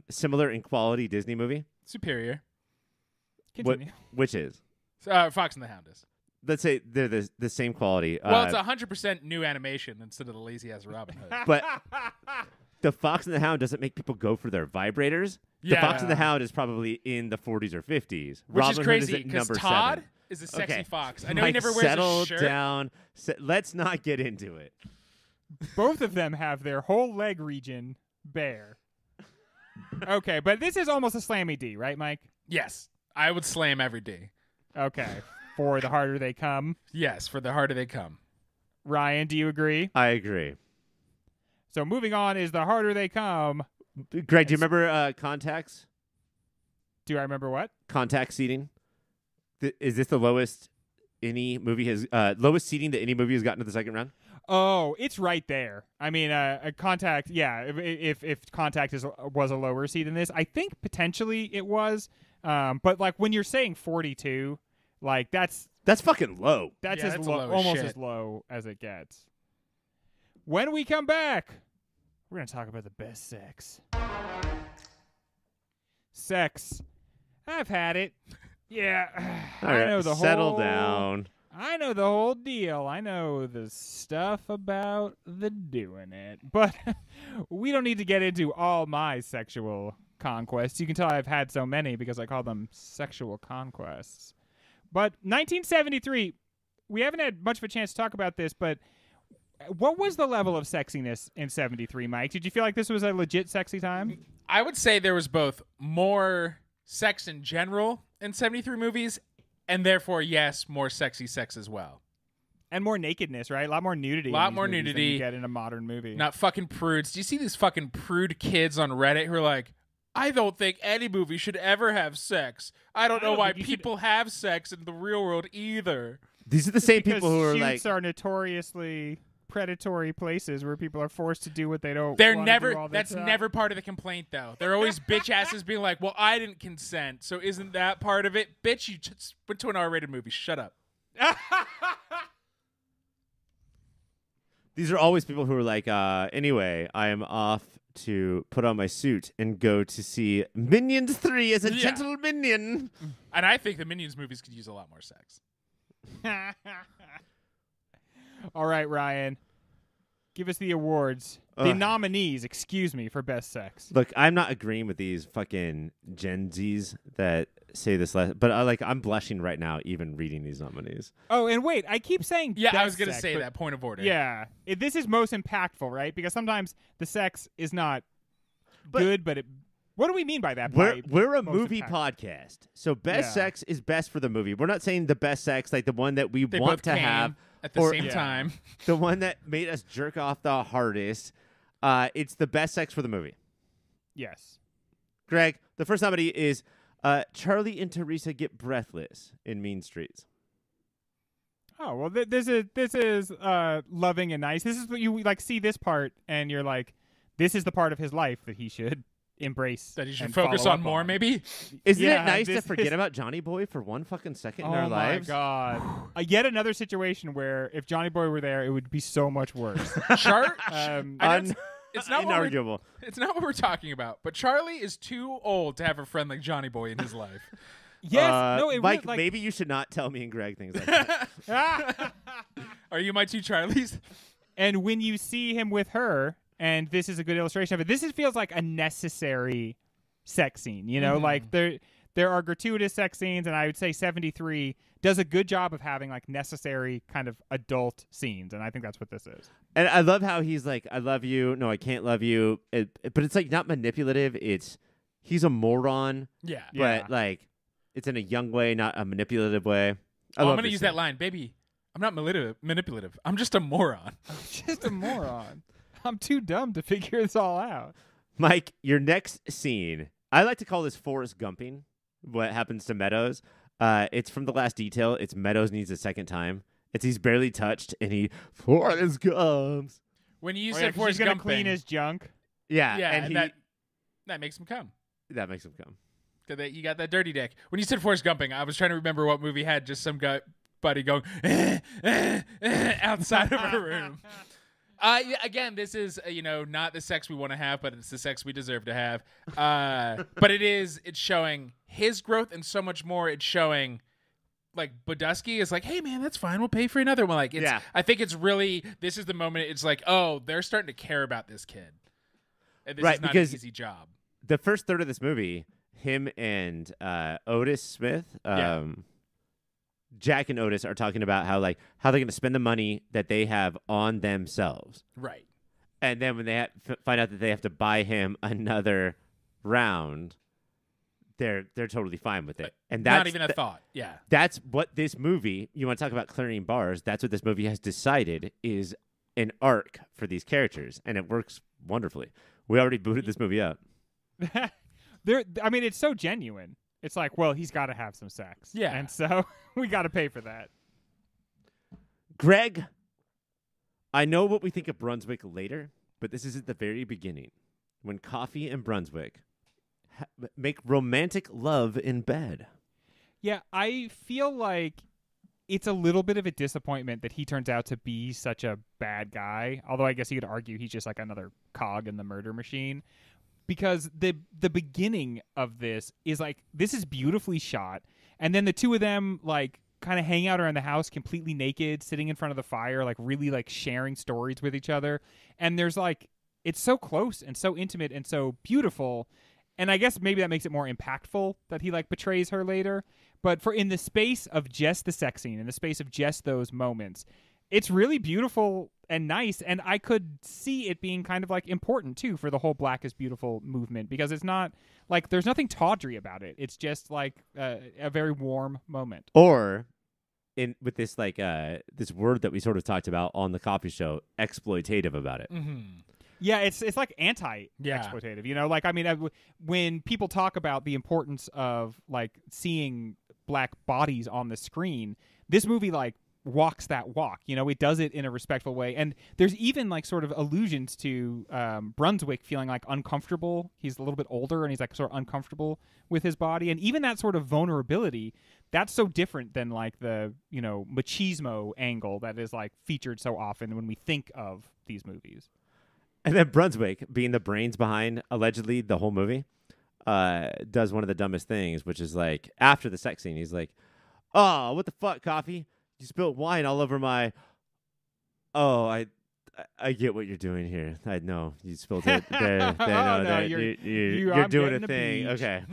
similar in quality Disney movie. Superior. Continue. Which is? Fox and the Hound is. Let's say they're the same quality. Well, it's 100% new animation instead of the lazy-ass Robin Hood. But The Fox and the Hound doesn't make people go for their vibrators. Yeah. The Fox and the Hound is probably in the 40s or 50s. Which Robin is crazy, Hood is at number Todd 7. is a sexy Okay. fox. I know Mike, he never wears settle a shirt. down. Let's not get into it. Both of them have their whole leg region bare. Okay, but this is almost a slammy D, right, Mike? Yes. I would slam every D. Okay. For The Harder They Come. Yes, for The Harder They Come. Ryan, do you agree? I agree. So moving on is The Harder They Come. Greg, do you remember Contacts? Do I remember what? Contact seating? Is this the lowest any movie has lowest seating that any movie has gotten to the second round? Oh, it's right there. I mean, Contact. Yeah, if Contact was a lower seed than this, I think potentially it was. But like when you're saying 42, like that's fucking low. That's Yeah, as that's low, low as almost shit. as low as it gets. When we come back, we're gonna talk about the best sex. Sex. I've had it. Yeah, All I right, know the settle whole. down. I know the whole deal. I know the stuff about the doing it. But we don't need to get into all my sexual conquests. You can tell I've had so many because I call them sexual conquests. But 1973, we haven't had much of a chance to talk about this, but what was the level of sexiness in 73, Mike? Did you feel like this was a legit sexy time? I would say there was both more sex in general in 73 movies, and therefore, yes, more sexy sex as well. And more nakedness, right? A lot more nudity. A lot in these more movies than nudity. you get in a modern movie. Not fucking prudes. Do you see these fucking prude kids on Reddit who are like, I don't think any movie should ever have sex. I don't know why people have sex in the real world either. These are the same Because people who are shoots like are notoriously predatory places where people are forced to do what they don't. They're wanna never. do all the That's time. never part of the complaint, though. They're always bitch asses being like, "Well, I didn't consent, so isn't that part of it?" Bitch, you just went to an R-rated movie. Shut up. these are always people who are like, anyway, I am off to put on my suit and go to see Minions 3 as a gentle minion. And I think the Minions movies could use a lot more sex. All right, Ryan. Give us the awards. The nominees, excuse me, for best sex. Look, I'm not agreeing with these fucking Gen Zs that say this last, but I'm blushing right now even reading these nominees. Oh, and wait, I keep saying Yeah, I best was going to sex, say but- that point of order. Yeah. This is most impactful, right? Because sometimes the sex is not good, but what do we mean by that? We're a most movie impactful? podcast, so best sex is best for the movie. We're not saying the best sex like the one that we They want both to came have at the or- same Yeah. time. the one that made us jerk off the hardest. It's the best sex for the movie. Yes. Greg, the first nominee is Charlie and Teresa get breathless in Mean Streets. Oh, well, this is loving and nice. This is what you like see this part, and you're like, this is the part of his life that he should embrace. That he should and focus follow on up more, maybe? Isn't Yeah, it nice to this forget is- about Johnny Boy for one fucking second in Oh our my lives? god! Yet another situation where if Johnny Boy were there, it would be so much worse. Char- Um, I know it's not what we're, Inarguable. it's not what we're talking about, but Charlie is too old to have a friend like Johnny Boy in his life. yes, no, it Mike, would, like, maybe you should not tell me and Greg things like that. Are you my two Charlies? And when you see him with her, and this is a good illustration of it, feels like a necessary sex scene. You know, like there are gratuitous sex scenes, and I would say 73 does a good job of having like necessary kind of adult scenes, and I think that's what this is. And I love how he's like, I love you. No, I can't love you. But it's like not manipulative. He's a moron, Yeah. but like it's in a young way, not a manipulative way. I'm love going to this use scene. that line. Baby, I'm not manipulative. I'm just a moron. Just a moron. I'm too dumb to figure this all out. Mike, your next scene, I like to call this Forrest Gumping, what happens to Meadows. It's from The Last Detail. It's Meadows needs a second time. It's he's barely touched, and he Forrest Gumps. When you Oh, yeah, said 'cause Forrest he's gonna Gumping, clean his junk. Yeah, yeah, and that makes him come. that makes him come. You got that dirty dick. When you said Forrest Gumping, I was trying to remember what movie had just some buddy going outside of a room. Again, this is not the sex we want to have, but it's the sex we deserve to have. But it's showing his growth and so much more. It's showing like Bodusky is like, hey man, that's fine. We'll pay for another one. Like, I think it's really this is the moment. It's like, oh, they're starting to care about this kid, and this Right, is not because an easy job. The first third of this movie, him and Otis Smith, Jack and Otis are talking about how they're going to spend the money that they have on themselves. Right. And then when they find out that they have to buy him another round, they're totally fine with it. And that's Not even a thought. Yeah. That's what this movie, you want to talk about clearing bars, that's what this movie has decided is an arc for these characters, and it works wonderfully. We already booted this movie up. It's so genuine. It's like, well, he's got to have some sex. Yeah. And so we got to pay for that. Greg, I know what we think of Brunswick later, but this is at the very beginning when Coffee and Brunswick make romantic love in bed. Yeah, I feel like it's a little bit of a disappointment that he turns out to be such a bad guy. Although I guess you could argue he's just like another cog in the murder machine. Because the beginning of this is like, this is beautifully shot. And then the two of them like kind of hang out around the house completely naked, sitting in front of the fire, like really like sharing stories with each other. And there's like, it's so close and so intimate and so beautiful. And I guess maybe that makes it more impactful that he like betrays her later. But for in the space of just the sex scene, in the space of just those moments, it's really beautiful and nice. And I could see it being kind of like important too for the whole Black is Beautiful movement, because it's not like there's nothing tawdry about it. It's just like a very warm moment. Or with this like this word that we sort of talked about on the coffee show, exploitative about it. Mm-hmm. Yeah, it's like anti-exploitative, you know? Like, I mean, when people talk about the importance of, like, seeing Black bodies on the screen, this movie, like, walks that walk, you know? It does it in a respectful way. And there's even, like, sort of allusions to Brunswick feeling, like, uncomfortable. He's a little bit older, and he's, like, sort of uncomfortable with his body. And even that sort of vulnerability, that's so different than, like, the, you know, machismo angle that is, like, featured so often when we think of these movies. And then Brunswick, being the brains behind allegedly the whole movie, does one of the dumbest things, which is like after the sex scene, he's like, "Oh, what the fuck, Coffee? You spilled wine all over my." Oh, I get what you're doing here. I know you spilled it there. No, You're I'm doing a getting thing. beach. Okay.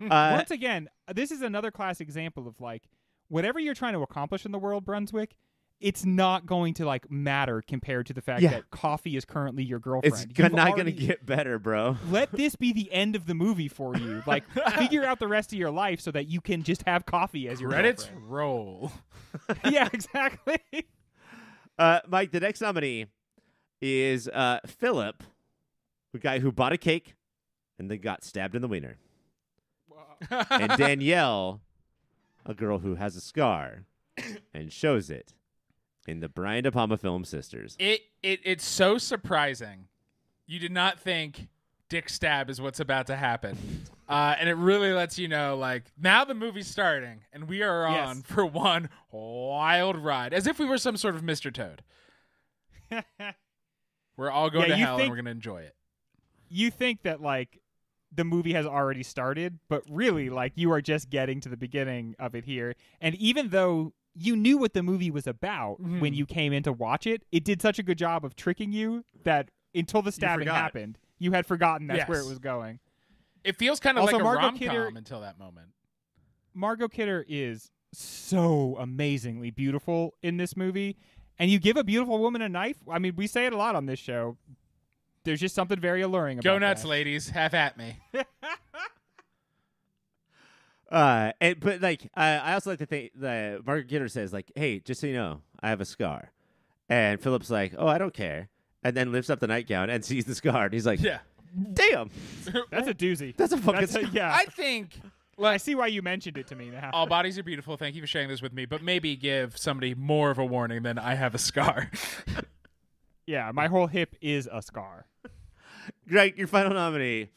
Once again, this is another classic example of like whatever you're trying to accomplish in the world, Brunswick, it's not going to like matter compared to the fact that Coffee is currently your girlfriend. It's not going to get better, bro. Let this be the end of the movie for you. Like, figure out the rest of your life so that you can just have Coffee as your Credits girlfriend. roll. Yeah, exactly. Mike, the next nominee is Philip, the guy who bought a cake and then got stabbed in the wiener. And Danielle, a girl who has a scar and shows it in the Brian De Palma film Sisters. It's so surprising. You did not think dick stab is what's about to happen. And it really lets you know, like, now the movie's starting, and we are on for one wild ride, as if we were some sort of Mr. Toad. We're all going to hell, and we're going to enjoy it. You think that, like, the movie has already started, but really, like, you are just getting to the beginning of it here. And even though you knew what the movie was about when you came in to watch it, it did such a good job of tricking you that until the stabbing happened, you had forgotten that's where it was going. It feels kind of Also, like a Margot rom-com Kidder, until that moment. Margot Kidder is so amazingly beautiful in this movie. And you give a beautiful woman a knife. I mean, we say it a lot on this show. There's just something very alluring about Go nuts, that. ladies. Have at me. But like, I also like to think that Margaret Kidder says, like, "Hey, just so you know, I have a scar," and Philip's like, "Oh, I don't care," and then lifts up the nightgown and sees the scar, and he's like, Yeah. Damn, That's a doozy. that's a fucking scar." Yeah. I think I see why you mentioned it to me now. all bodies are beautiful. Thank you for sharing this with me. But maybe give somebody more of a warning than I have a scar. Yeah, my whole hip is a scar. Greg, your final nominee,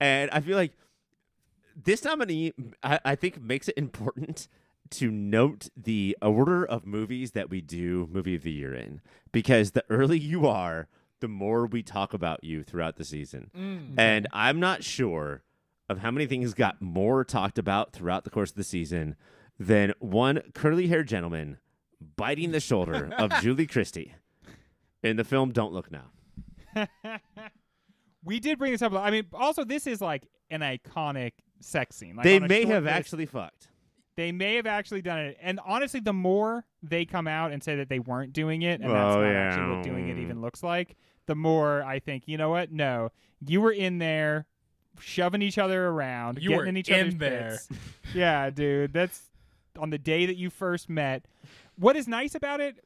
and I feel like this nominee, I think, makes it important to note the order of movies that we do Movie of the Year in, because the earlier you are, the more we talk about you throughout the season. And I'm not sure of how many things got more talked about throughout the course of the season than one curly-haired gentleman biting the shoulder of Julie Christie in the film Don't Look Now. We did bring this up. I mean, also, this is like an iconic sex scene. Like, They on a may short have list, actually fucked. They may have actually done it. And honestly, the more they come out and say that they weren't doing it, and that's not actually what doing it even looks like, the more I think, you know what? No, you were in there shoving each other around, You getting were in each other's in there. pits. Yeah, dude. That's on the day that you first met. What is nice about it,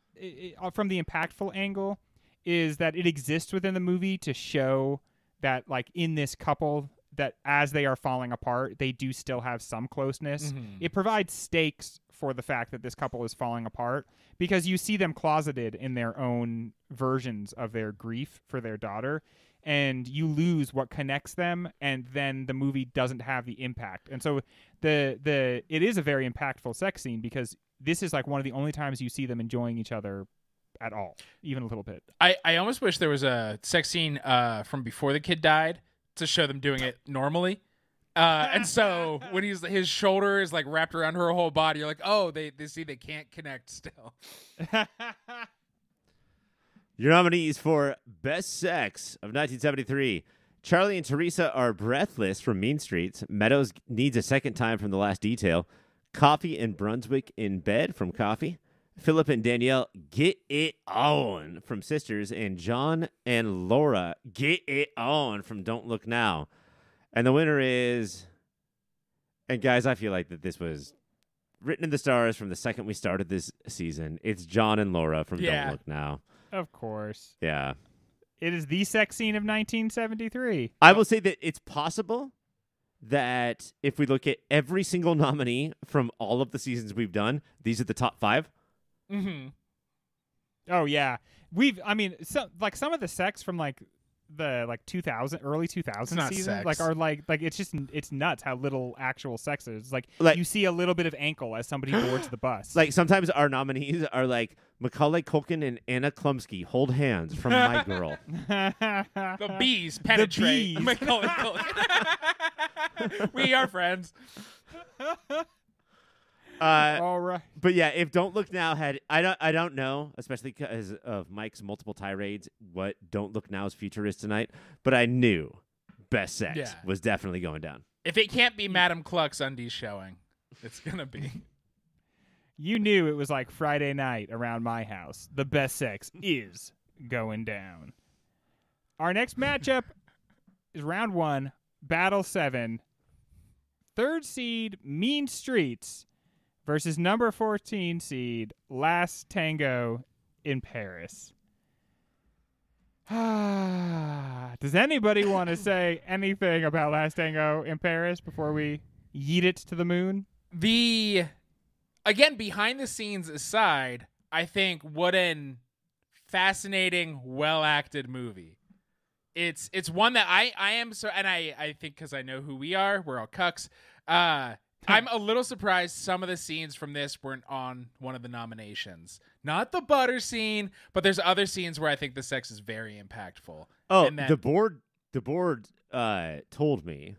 from the impactful angle, is that it exists within the movie to show that, like, in this couple, that as they are falling apart, they do still have some closeness. It provides stakes for the fact that this couple is falling apart, because you see them closeted in their own versions of their grief for their daughter, and you lose what connects them, and then the movie doesn't have the impact. And so it is a very impactful sex scene, because this is like one of the only times you see them enjoying each other at all, even a little bit. I almost wish there was a sex scene from before the kid died to show them doing it normally. And so when his shoulder is like wrapped around her whole body, you're like, oh, they see they can't connect still. Your nominees for Best Sex of 1973. Charlie and Teresa are breathless from Mean Streets. Meadows needs a second time from The Last Detail. Coffee and Brunswick in bed from Coffee. Philip and Danielle get it on from Sisters. And John and Laura get it on from Don't Look Now. And the winner is, and guys, I feel like that this was written in the stars from the second we started this season. It's John and Laura from Don't Look Now. Of course. Yeah. It is the sex scene of 1973. I will say that it's possible that if we look at every single nominee from all of the seasons we've done, these are the top 5. Mm-hmm. Oh, yeah. Some of the sex from, like, the like 2000 early 2000 not seasons sex. like are like it's just it's nuts how little actual sex is. Like you see a little bit of ankle as somebody boards the bus. Like sometimes our nominees are like Macaulay Culkin and Anna Klumsky hold hands from My Girl. The bees penetrate. bees. Macaulay Culkin. We are friends. All right. But yeah, if Don't Look Now had I don't know, especially because of Mike's multiple tirades, what Don't Look Now's future is tonight. But I knew Best Sex was definitely going down. If it can't be Madam Cluck's undies showing, it's gonna be. You knew it was like Friday night around my house. The Best Sex is going down. Our next matchup is round 1, Battle 7. 3rd seed Mean Streets versus number 14 seed Last Tango in Paris. Does anybody want to say anything about Last Tango in Paris before we yeet it to the moon? Again, behind the scenes aside, I think what an fascinating, well-acted movie. It's one that I am so, and I think because I know who we are, we're all cucks. I'm a little surprised some of the scenes from this weren't on one of the nominations. Not the butter scene, but there's other scenes where I think the sex is very impactful. Oh, and the board told me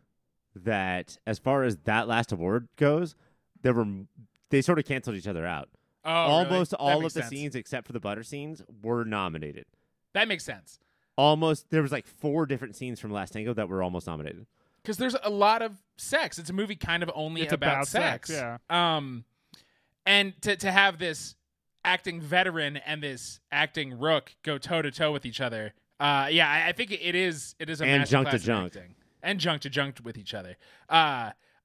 that as far as that last award goes, they sort of canceled each other out. Oh, almost really? all of the scenes except for the butter scenes were nominated. That makes sense. There was like 4 different scenes from Last Tango that were almost nominated. Because there's a lot of sex. It's a movie kind of only about sex. Yeah. And to have this acting veteran and this acting rook go toe to toe with each other. I think it is a and junk to masterclass in junk acting. And junk to junk with each other.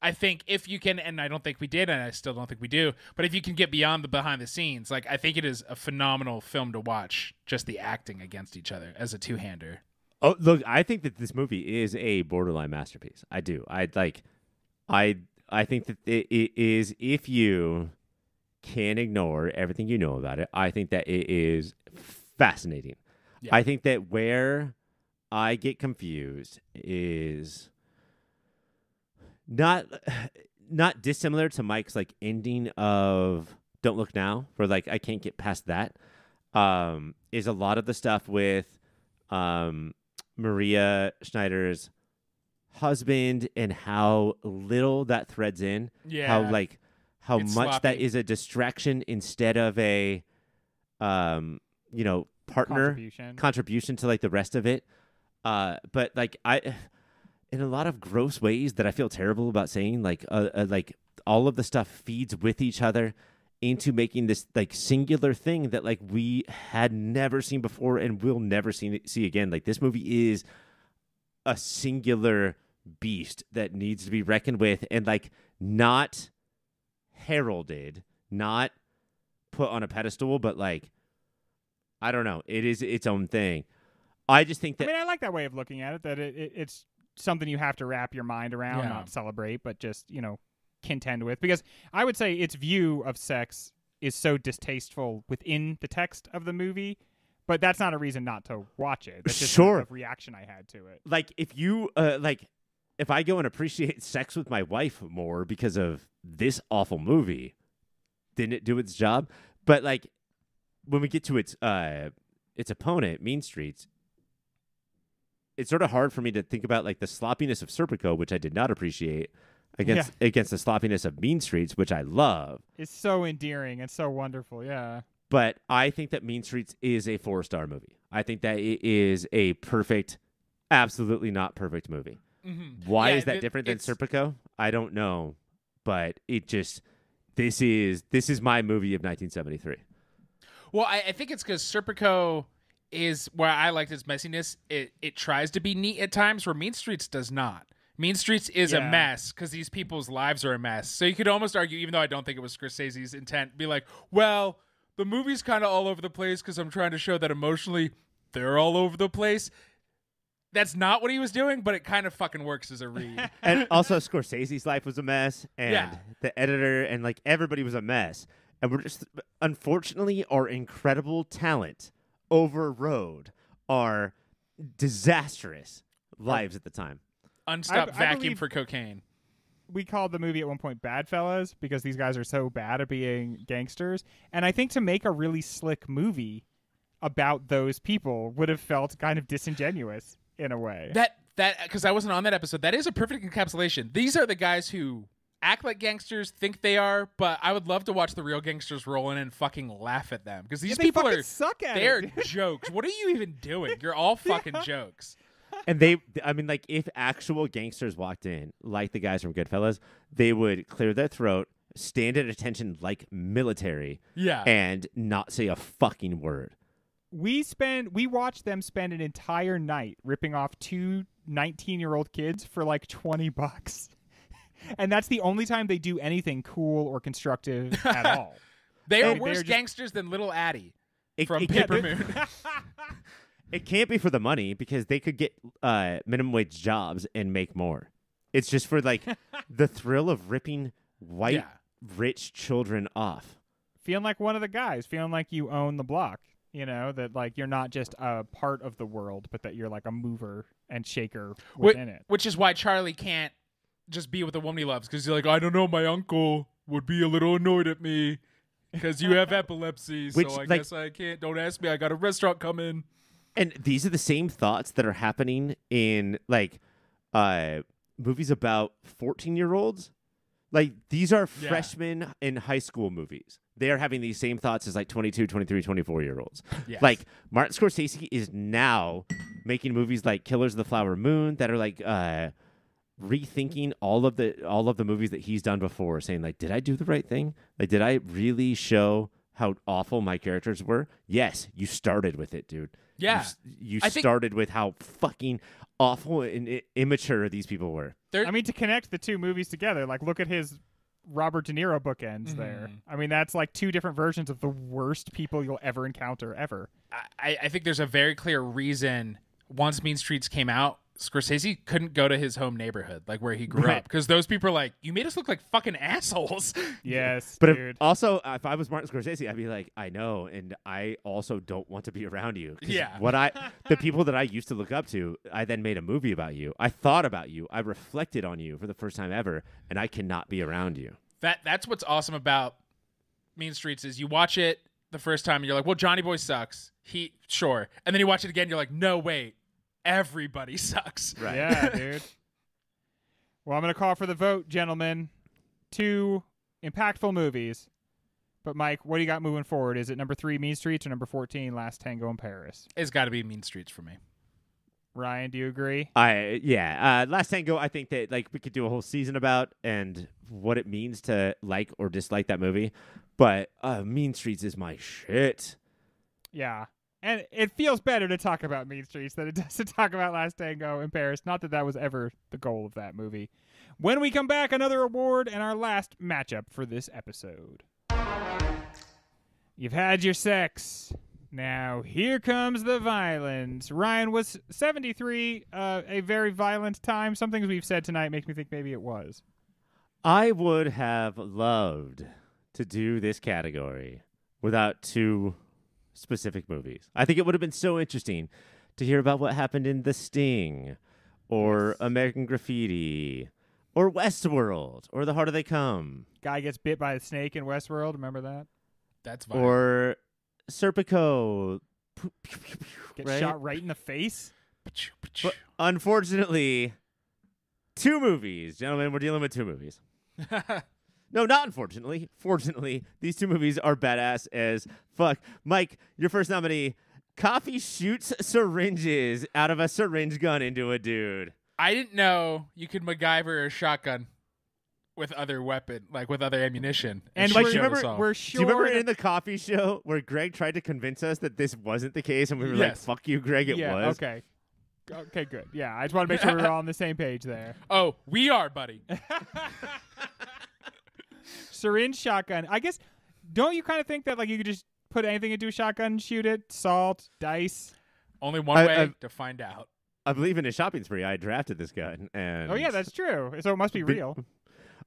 I think if you can, and I don't think we did, and I still don't think we do, but if you can get beyond the behind the scenes, like I think it is a phenomenal film to watch. Just the acting against each other as a two-hander. Oh, look, I think that this movie is a borderline masterpiece. I do. I think that it is, if you can ignore everything you know about it, I think that it is fascinating. Yeah. I think that where I get confused is not dissimilar to Mike's like ending of Don't Look Now, where like I can't get past that. Is a lot of the stuff with Maria Schneider's husband and how little that threads in. Yeah. How much sloppy. That is a distraction instead of a partner contribution to like the rest of it. But like in a lot of gross ways that I feel terrible about saying, like all of the stuff feeds with each other into making this like singular thing that like we had never seen before and will never see again. Like this movie is a singular beast that needs to be reckoned with and like not heralded, not put on a pedestal, but like, I don't know. It is its own thing. I just think that... I like that way of looking at it, that it's something you have to wrap your mind around, not celebrate, but just, contend with. Because I would say its view of sex is so distasteful within the text of the movie, but that's not a reason not to watch it. That's just a reaction I had to it. Like, if you, if I go and appreciate sex with my wife more because of this awful movie, didn't it do its job? But, like, when we get to its opponent, Mean Streets, it's sort of hard for me to think about like the sloppiness of Serpico, which I did not appreciate, against the sloppiness of Mean Streets, which I love. It's so endearing and so wonderful, yeah. But I think that Mean Streets is a 4-star movie. I think that it is a perfect, absolutely not perfect movie. Mm-hmm. Why is that different than Serpico? I don't know, but it just this is my movie of 1973. Well, I think it's because Serpico is where I liked its messiness. It tries to be neat at times, where Mean Streets does not. Mean Streets is a mess because these people's lives are a mess. So you could almost argue, even though I don't think it was Scorsese's intent, be like, well, the movie's kind of all over the place because I'm trying to show that emotionally they're all over the place. That's not what he was doing, but it kind of fucking works as a read. And also Scorsese's life was a mess, and the editor and like everybody was a mess. And we're just, unfortunately, our incredible talent overrode our disastrous lives at the time. Unstopped I vacuum believe- for cocaine. We called the movie at one point Bad Fellas because these guys are so bad at being gangsters. And I think to make a really slick movie about those people would have felt kind of disingenuous in a way. That because I wasn't on that episode. That is a perfect encapsulation. These are the guys who act like gangsters, think they are, but I would love to watch the real gangsters roll in and fucking laugh at them because these they people fucking are suck at they're it, dude. jokes. What are you even doing? You're all fucking jokes. And if actual gangsters walked in, like the guys from Goodfellas, they would clear their throat, stand at attention like military, Yeah. and not say a fucking word. We watched them spend an entire night ripping off two 19-year-old kids for like $20. And that's the only time they do anything cool or constructive at all. They are And worse they're just- gangsters than Little Addie from it Paper can't- Moon. It can't be for the money because they could get minimum wage jobs and make more. It's just for like the thrill of ripping white Yeah. rich children off. Feeling like one of the guys, feeling like you own the block, that like you're not just a part of the world, but that you're like a mover and shaker within it. Which is why Charlie can't just be with the woman he loves because he's like, I don't know, my uncle would be a little annoyed at me because you have epilepsy, Which, so I like- guess I can't. Don't ask me. I got a restaurant coming. And these are the same thoughts that are happening in like movies about 14-year-olds. Like these are Yeah. freshmen in high school movies. They are having these same thoughts as like 22, 23, 24-year-olds. Yes. Like Martin Scorsese is now making movies like Killers of the Flower Moon that are like rethinking all of the movies that he's done before, saying like, did I do the right thing? Like, did I really show how awful my characters were? Yes, you started with it, dude. Yeah. You I think- started with how fucking awful and immature these people were. I mean, to connect the two movies together, like look at his Robert De Niro bookends there. I mean, that's like two different versions of the worst people you'll ever encounter ever. I think there's a very clear reason once Mean Streets came out, Scorsese couldn't go to his home neighborhood, like where he grew Right. up, because those people are like, you made us look like fucking assholes. Yes, But dude. if I was Martin Scorsese, I'd be like, I know, and I also don't want to be around you. 'Cause Yeah. the people that I used to look up to, I then made a movie about you. I thought about you. I reflected on you for the first time ever, and I cannot be around you. That's what's awesome about Mean Streets is you watch it the first time and you're like, well, Johnny Boy sucks. Sure. And then you watch it again, you're like, no, wait. Everybody sucks. Right. Yeah, dude. Well, I'm going to call for the vote, gentlemen. Two impactful movies. But, Mike, what do you got moving forward? Is it number 3, Mean Streets, or number 14, Last Tango in Paris? It's got to be Mean Streets for me. Ryan, do you agree? Last Tango, I think that like we could do a whole season about and what it means to like or dislike that movie. But Mean Streets is my shit. Yeah. And it feels better to talk about Mean Streets than it does to talk about Last Tango in Paris. Not that that was ever the goal of that movie. When we come back, another award and our last matchup for this episode. You've had your sex. Now, here comes the violence. Ryan, was 73 a very violent time? Some things we've said tonight makes me think maybe it was. I would have loved to do this category without two specific movies. I think it would have been so interesting to hear about what happened in The Sting or American Graffiti or Westworld or The Harder They Come Guy gets bit by a snake in Westworld. Remember that? That's fine. or Serpico. Gets Right? shot right in the face. But unfortunately, two movies. Gentlemen, we're dealing with two movies. No, not unfortunately. Fortunately, these two movies are badass as fuck. Mike, your first nominee. Coffee shoots syringes out of a syringe gun into a dude. I didn't know you could MacGyver a shotgun with other with other ammunition. And shoot we're, us remember, all. we're Do you remember sure in the coffee show where Greg tried to convince us that this wasn't the case and we were like, Yes. fuck you, Greg, it yeah, was? okay. Okay, good. Yeah, I just want to make sure we're all on the same page there. Oh, we are, buddy. Syringe shotgun. I guess, don't you kind of think that like you could just put anything into a shotgun and shoot it? Salt, dice. Only one way to find out. I believe in a shopping spree, I drafted this gun. And Oh, yeah, that's true. So it must be real.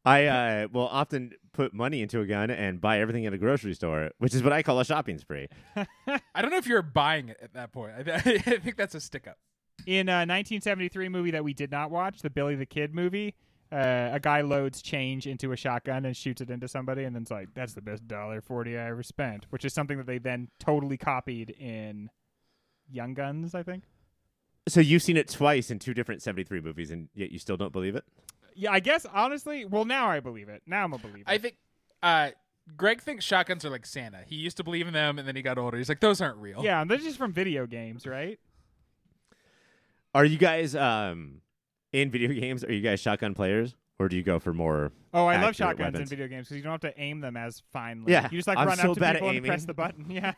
I will often put money into a gun and buy everything at a grocery store, which is what I call a shopping spree. I don't know if you're buying it at that point. I think that's a stick up. In a 1973 movie that we did not watch, the Billy the Kid movie, a guy loads change into a shotgun and shoots it into somebody, and then it's like, that's the best $1.40 I ever spent, which is something that they then totally copied in Young Guns, I think. So you've seen it twice in 2 different 73 movies, and yet you still don't believe it? Yeah, I guess, honestly, well, now I believe it. Now I'm a believer. I think Greg thinks shotguns are like Santa. He used to believe in them, and then he got older. He's like, those aren't real. Yeah, they're just from video games, right? Are you guys in video games? Are you guys shotgun players, or do you go for more? Oh, I love accurate shotguns weapons? in video games because you don't have to aim them as finely. Yeah, You just like I'm run so up to bad people at and press aiming. the button. Yeah.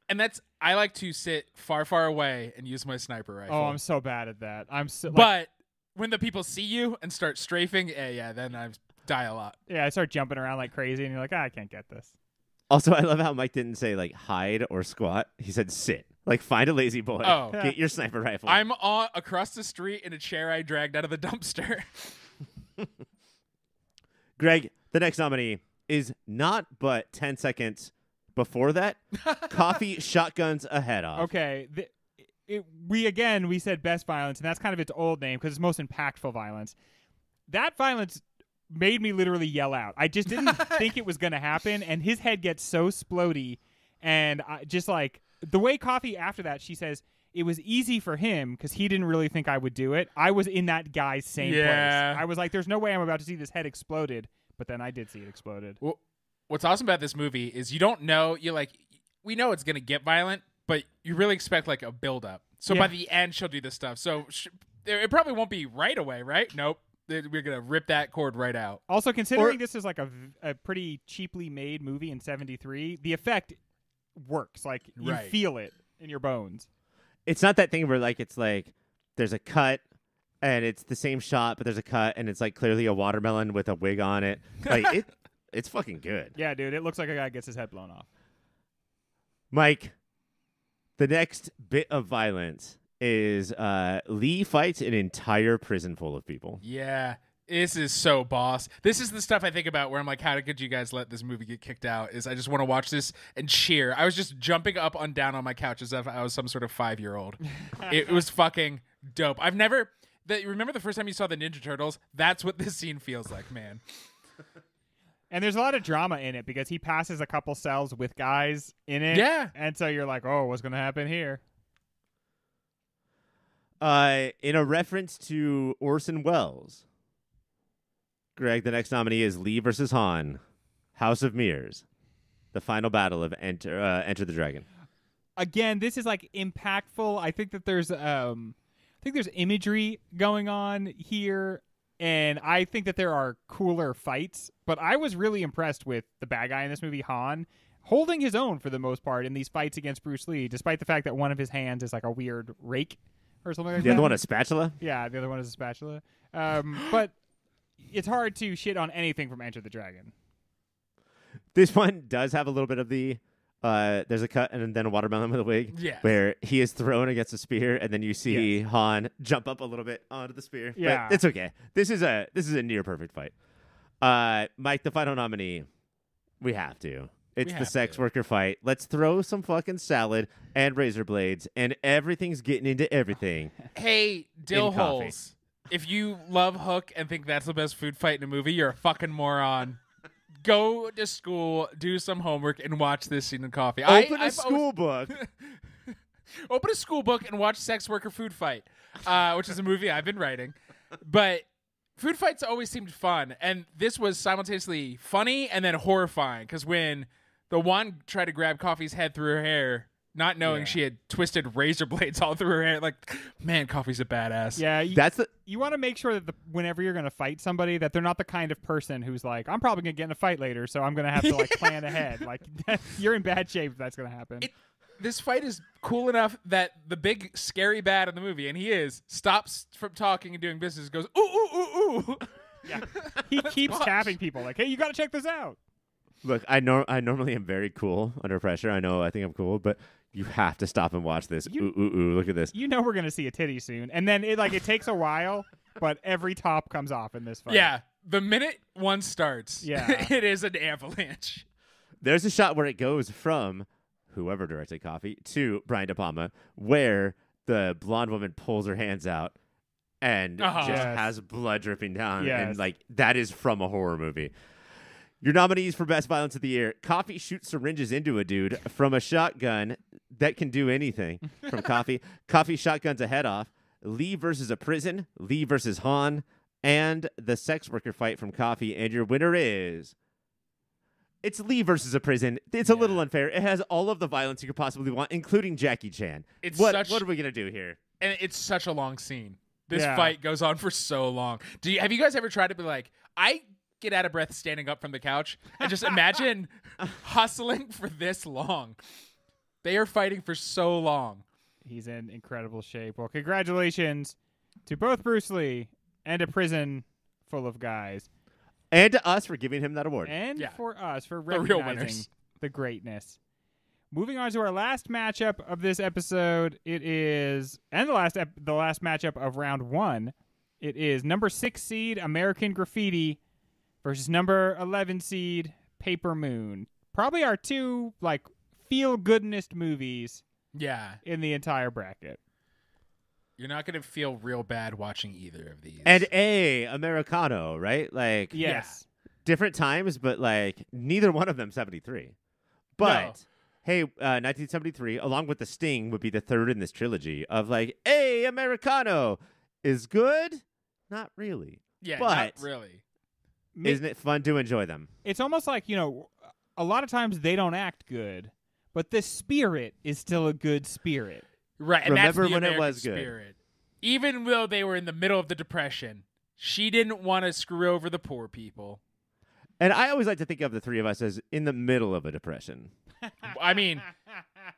And I like to sit far, far away and use my sniper rifle. Oh, I'm so bad at that. I'm so. But when the people see you and start strafing, then I die a lot. Yeah, I start jumping around like crazy, and you're like, I can't get this. Also, I love how Mike didn't say like hide or squat. He said sit. Like find a lazy boy. Oh. Get your sniper rifle. I'm across the street in a chair I dragged out of the dumpster. Greg, the next nominee is not but 10 seconds before that. Coffee shotguns ahead of. Okay. We said best violence, and that's kind of its old name because it's most impactful violence. That violence made me literally yell out. I just didn't think it was going to happen, and his head gets so splody, and just like the way Coffee after that, she says it was easy for him because he didn't really think I would do it. I was in that guy's same place. I was like, there's no way I'm about to see this head exploded, but then I did see it exploded. Well, what's awesome about this movie is you don't know. We know it's going to get violent, but you really expect like a build-up. So by the end, she'll do this stuff. So it probably won't be right away, right? Nope. We're going to rip that cord right out. Also, considering this is like a pretty cheaply made movie in 73, the effect works. Like, you feel it in your bones. It's not that thing where like it's like there's a cut and it's the same shot, but there's a cut and it's like clearly a watermelon with a wig on it. Like it's fucking good. Yeah, dude, it looks like a guy gets his head blown off. Mike, the next bit of violence is Lee fights an entire prison full of people. Yeah. This is so boss. This is the stuff I think about where I'm like, how could you guys let this movie get kicked out? Is I just want to watch this and cheer. I was just jumping up and down on my couch as if I was some sort of 5-year-old. It was fucking dope. Remember the first time you saw the Ninja Turtles? That's what this scene feels like, man. And there's a lot of drama in it because he passes a couple cells with guys in it. Yeah. And so you're like, oh, what's going to happen here? In a reference to Orson Welles, Greg, the next nominee is Lee versus Han, House of Mirrors, the final battle of Enter the Dragon. Again, this is like impactful. I think that there's imagery going on here, and I think that there are cooler fights. But I was really impressed with the bad guy in this movie, Han, holding his own for the most part in these fights against Bruce Lee, despite the fact that one of his hands is like a weird rake or something like that. The other one a spatula? Yeah, the other one is a spatula. But it's hard to shit on anything from Enter the Dragon. This one does have a little bit of the there's a cut and then a watermelon with a wig. Yeah. Where he is thrown against a spear and then you see Han jump up a little bit onto the spear. Yeah. But it's okay. This is a near perfect fight. Mike, the final nominee, we have to. It's the sex worker fight. Let's throw some fucking salad and razor blades and everything's getting into everything. Hey, dill In coffee. holes. If you love Hook and think that's the best food fight in a movie, you're a fucking moron. Go to school, do some homework, and watch this scene in Coffee. Open a school book. Open a school book and watch Sex Worker Food Fight, which is a movie I've been writing. But food fights always seemed fun, and this was simultaneously funny and then horrifying, because when the one tried to grab Coffee's head through her hair, not knowing she had twisted razor blades all through her hair. Like, man, Coffee's a badass. Yeah, That's you want to make sure that whenever you're going to fight somebody, that they're not the kind of person who's like, I'm probably going to get in a fight later, so I'm going to have to like plan ahead. Like, you're in bad shape if that's going to happen. This fight is cool enough that the big scary bad in the movie, and he stops from talking and doing business, goes, ooh, ooh, ooh, ooh. Yeah. He keeps tapping people like, hey, you got to check this out. Look, I normally am very cool under pressure. I think I'm cool, but you have to stop and watch this. Ooh, look at this. You know we're going to see a titty soon. And then it takes a while, but every top comes off in this fight. Yeah. The minute one starts, Yeah. it is an avalanche. There's a shot where it goes from whoever directed Coffee to Brian De Palma, where the blonde woman pulls her hands out and just has blood dripping down. Yes. And like that is from a horror movie. Your nominees for Best Violence of the Year: Coffee shoots syringes into a dude from a shotgun that can do anything. From Coffee. Coffee shotguns a head off. Lee versus a prison. Lee versus Han. And the sex worker fight from Coffee. And your winner is... It's Lee versus a prison. It's a little unfair. It has all of the violence you could possibly want, including Jackie Chan. What are we going to do here? And it's such a long scene. This fight goes on for so long. Have you guys ever tried to be like, I get out of breath standing up from the couch and just imagine hustling for this long. They are fighting for so long. He's in incredible shape. Well, congratulations to both Bruce Lee and a prison full of guys. And to us for giving him that award. And for us for the real recognizing winners. The greatness. Moving on to our last matchup of this episode, it is, and the last matchup of round 1, it is number 6 seed American Graffiti versus number 11 seed Paper Moon. Probably our two like feel-goodness movies in the entire bracket. You're not going to feel real bad watching either of these. And Americano, right? Like different times, but like neither one of them 73. But hey, 1973, along with The Sting, would be the third in this trilogy of like, Americano is good? Not really. Yeah, but not really. Isn't it fun to enjoy them? It's almost like, a lot of times they don't act good, but the spirit is still a good spirit. Right, and Remember that's the when American it was good. spirit. Even though they were in the middle of the Depression, she didn't want to screw over the poor people. And I always like to think of the three of us as in the middle of a depression. I mean,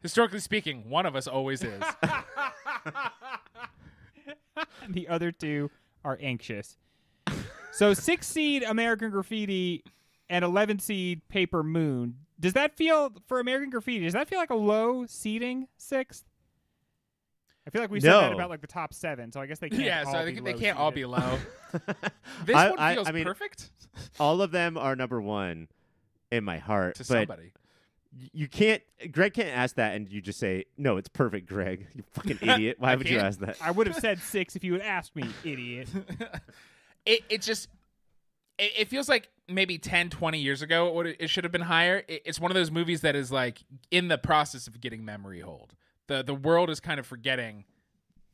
historically speaking, one of us always is. The other two are anxious. So 6 seed American Graffiti and 11 seed Paper Moon. Does that feel, for American Graffiti, does that feel like a low seeding 6th? I feel like we said that about like the top 7, so I guess they can't all so I be think they low can't all seeded. be low. This one feels perfect. All of them are number 1 in my heart. To but somebody. You can't, Greg can't ask that and you just say, no, it's perfect, Greg. You fucking idiot. Why would you ask that? I would have said 6 if you had asked me, idiot. It feels like maybe 10, 20 years ago it should have been higher. It's one of those movies that is like in the process of getting memory hold. The world is kind of forgetting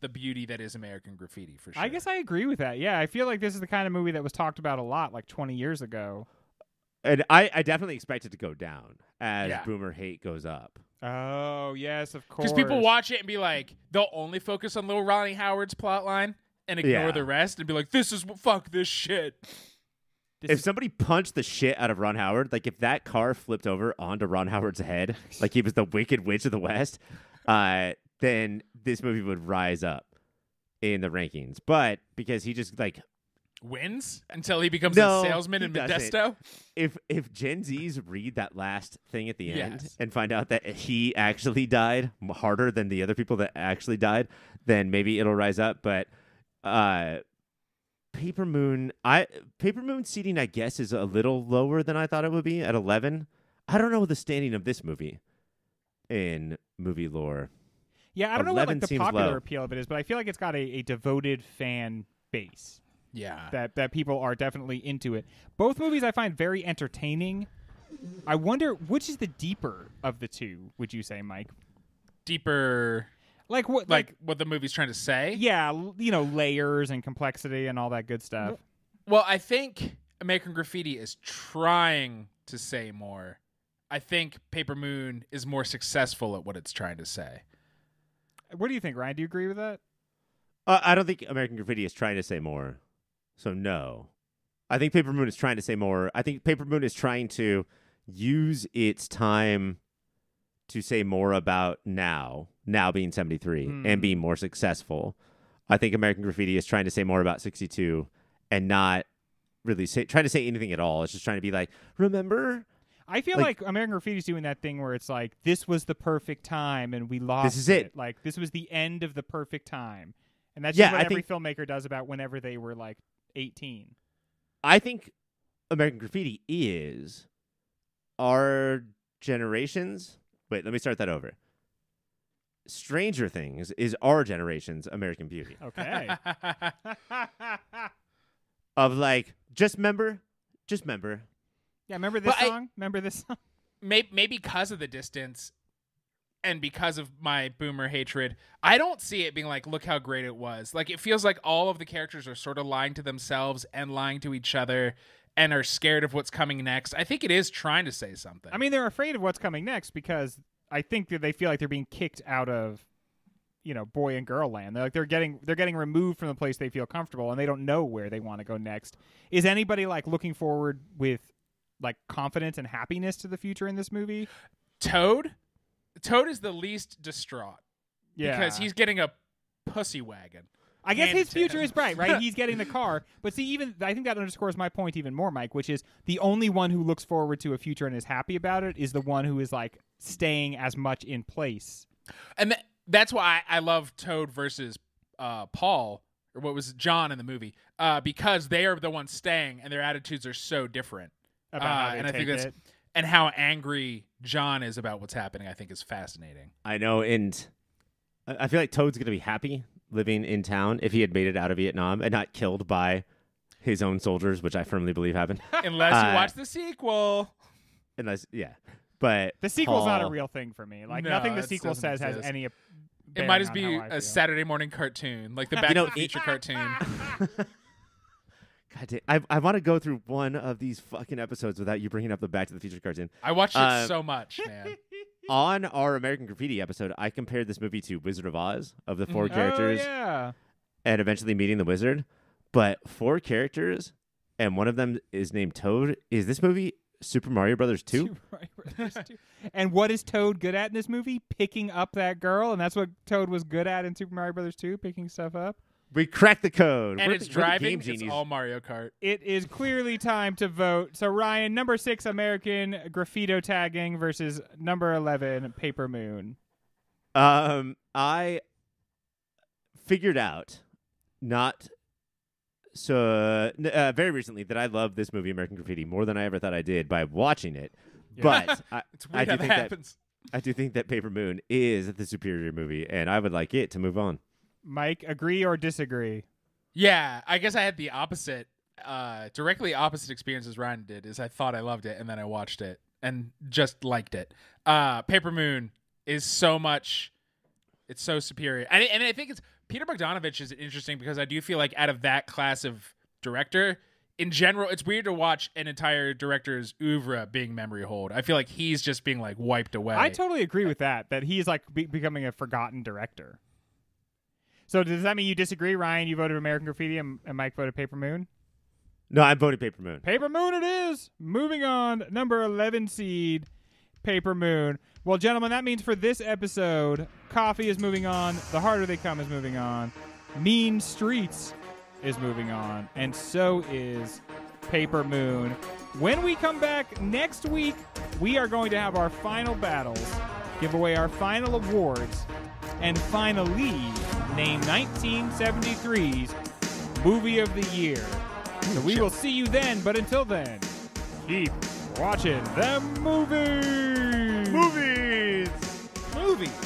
the beauty that is American Graffiti, for sure. I guess I agree with that. Yeah, I feel like this is the kind of movie that was talked about a lot like 20 years ago. And I definitely expect it to go down as boomer hate goes up. Oh, yes, of course. Because people watch it and be like, they'll only focus on Little Ronnie Howard's plotline and ignore the rest and be like, fuck this shit. If somebody punched the shit out of Ron Howard, like if that car flipped over onto Ron Howard's head, like he was the Wicked Witch of the West, then this movie would rise up in the rankings. But because he just like wins until he becomes a salesman in Modesto. If Gen Zs read that last thing at the end and find out that he actually died harder than the other people that actually died, then maybe it'll rise up. But Paper Moon seating, I guess, is a little lower than I thought it would be at 11. I don't know the standing of this movie in movie lore. Yeah, I don't know what like, the popular low. appeal of it is, but I feel like it's got a devoted fan base. Yeah. That people are definitely into it. Both movies I find very entertaining. I wonder which is the deeper of the two, would you say, Mike? Deeper like what what the movie's trying to say? Yeah, layers and complexity and all that good stuff. Well, I think American Graffiti is trying to say more. I think Paper Moon is more successful at what it's trying to say. What do you think, Ryan? Do you agree with that? I don't think American Graffiti is trying to say more. So no. I think Paper Moon is trying to say more. I think Paper Moon is trying to use its time to say more about now being 73 and being more successful. I think American Graffiti is trying to say more about 62 and not really trying to say anything at all. It's just trying to be like, remember? I feel like American Graffiti's doing that thing where it's like, this was the perfect time and we lost This is it. Like, this was the end of the perfect time. And that's just what every filmmaker does about whenever they were like 18. I think American Graffiti is our generation's... Wait, let me start that over. Stranger Things is our generation's American Beauty. Okay. Of like, just remember. Yeah, remember this song? Remember this song? Maybe because of the distance and because of my boomer hatred, I don't see it being like, look how great it was. Like, it feels like all of the characters are sort of lying to themselves and lying to each other and are scared of what's coming next. I think it is trying to say something. I mean, they're afraid of what's coming next because I think that they feel like they're being kicked out of, boy and girl land. They're getting removed from the place they feel comfortable, and they don't know where they want to go next. Is anybody like looking forward with like confidence and happiness to the future in this movie? Toad is the least distraught. Yeah, because he's getting a pussy wagon. I guess his future him. is bright, right? He's getting the car. But see, I think that underscores my point even more, Mike, which is the only one who looks forward to a future and is happy about it is the one who is like staying as much in place. And that's why I love Toad versus Paul, or what was John in the movie, because they are the ones staying and their attitudes are so different. About how they and I take think it. And how angry John is about what's happening, I think is fascinating. I know, and I feel like Toad's going to be happy living in town if he had made it out of Vietnam and not killed by his own soldiers, which I firmly believe happened. Unless you watch the sequel. But The sequel's Paul, not a real thing for me. Like, No, nothing the it sequel doesn't says has exist. any It bearing might as on be how I feel. a Saturday morning cartoon, like the Back to the Future cartoon. God damn, I want to go through one of these fucking episodes without you bringing up the Back to the Future cartoon. I watched it so much, man. On our American Graffiti episode, I compared this movie to Wizard of Oz, of the four characters, Oh, yeah. and eventually meeting the wizard. But 4 characters, and one of them is named Toad. Is this movie Super Mario Brothers 2? Super Mario Brothers 2. And what is Toad good at in this movie? Picking up that girl, and that's what Toad was good at in Super Mario Brothers 2, picking stuff up. We cracked the code. And We're it's the driving, game it's genies. all Mario Kart. It is clearly time to vote. So, Ryan, number 6, American Graffito tagging versus number 11, Paper Moon. I figured out very recently that I love this movie, American Graffiti, more than I ever thought I did by watching it. Yeah. But It's weird how that happens. I do think that Paper Moon is the superior movie, and I would like it to move on. Mike, agree or disagree? Yeah, I guess I had the opposite, directly opposite experience as Ryan did. Is I thought I loved it, and then I watched it and just liked it. Paper Moon is so much, it's so superior, and I think it's Peter Bogdanovich is interesting because I do feel like out of that class of director, in general, it's weird to watch an entire director's oeuvre being memory hold. I feel like he's just being like wiped away. I totally agree with that he's like becoming a forgotten director. So does that mean you disagree, Ryan? You voted American Graffiti and Mike voted Paper Moon? No, I'm voting Paper Moon. Paper Moon it is. Moving on, number 11 seed, Paper Moon. Well, gentlemen, that means for this episode, Coffee is moving on, The Harder They Come is moving on, Mean Streets is moving on, and so is Paper Moon. When we come back next week, we are going to have our final battles, give away our final awards, and finally name 1973's Movie of the Year. So we will see you then, but until then, keep watching them movies. Movies! Movies.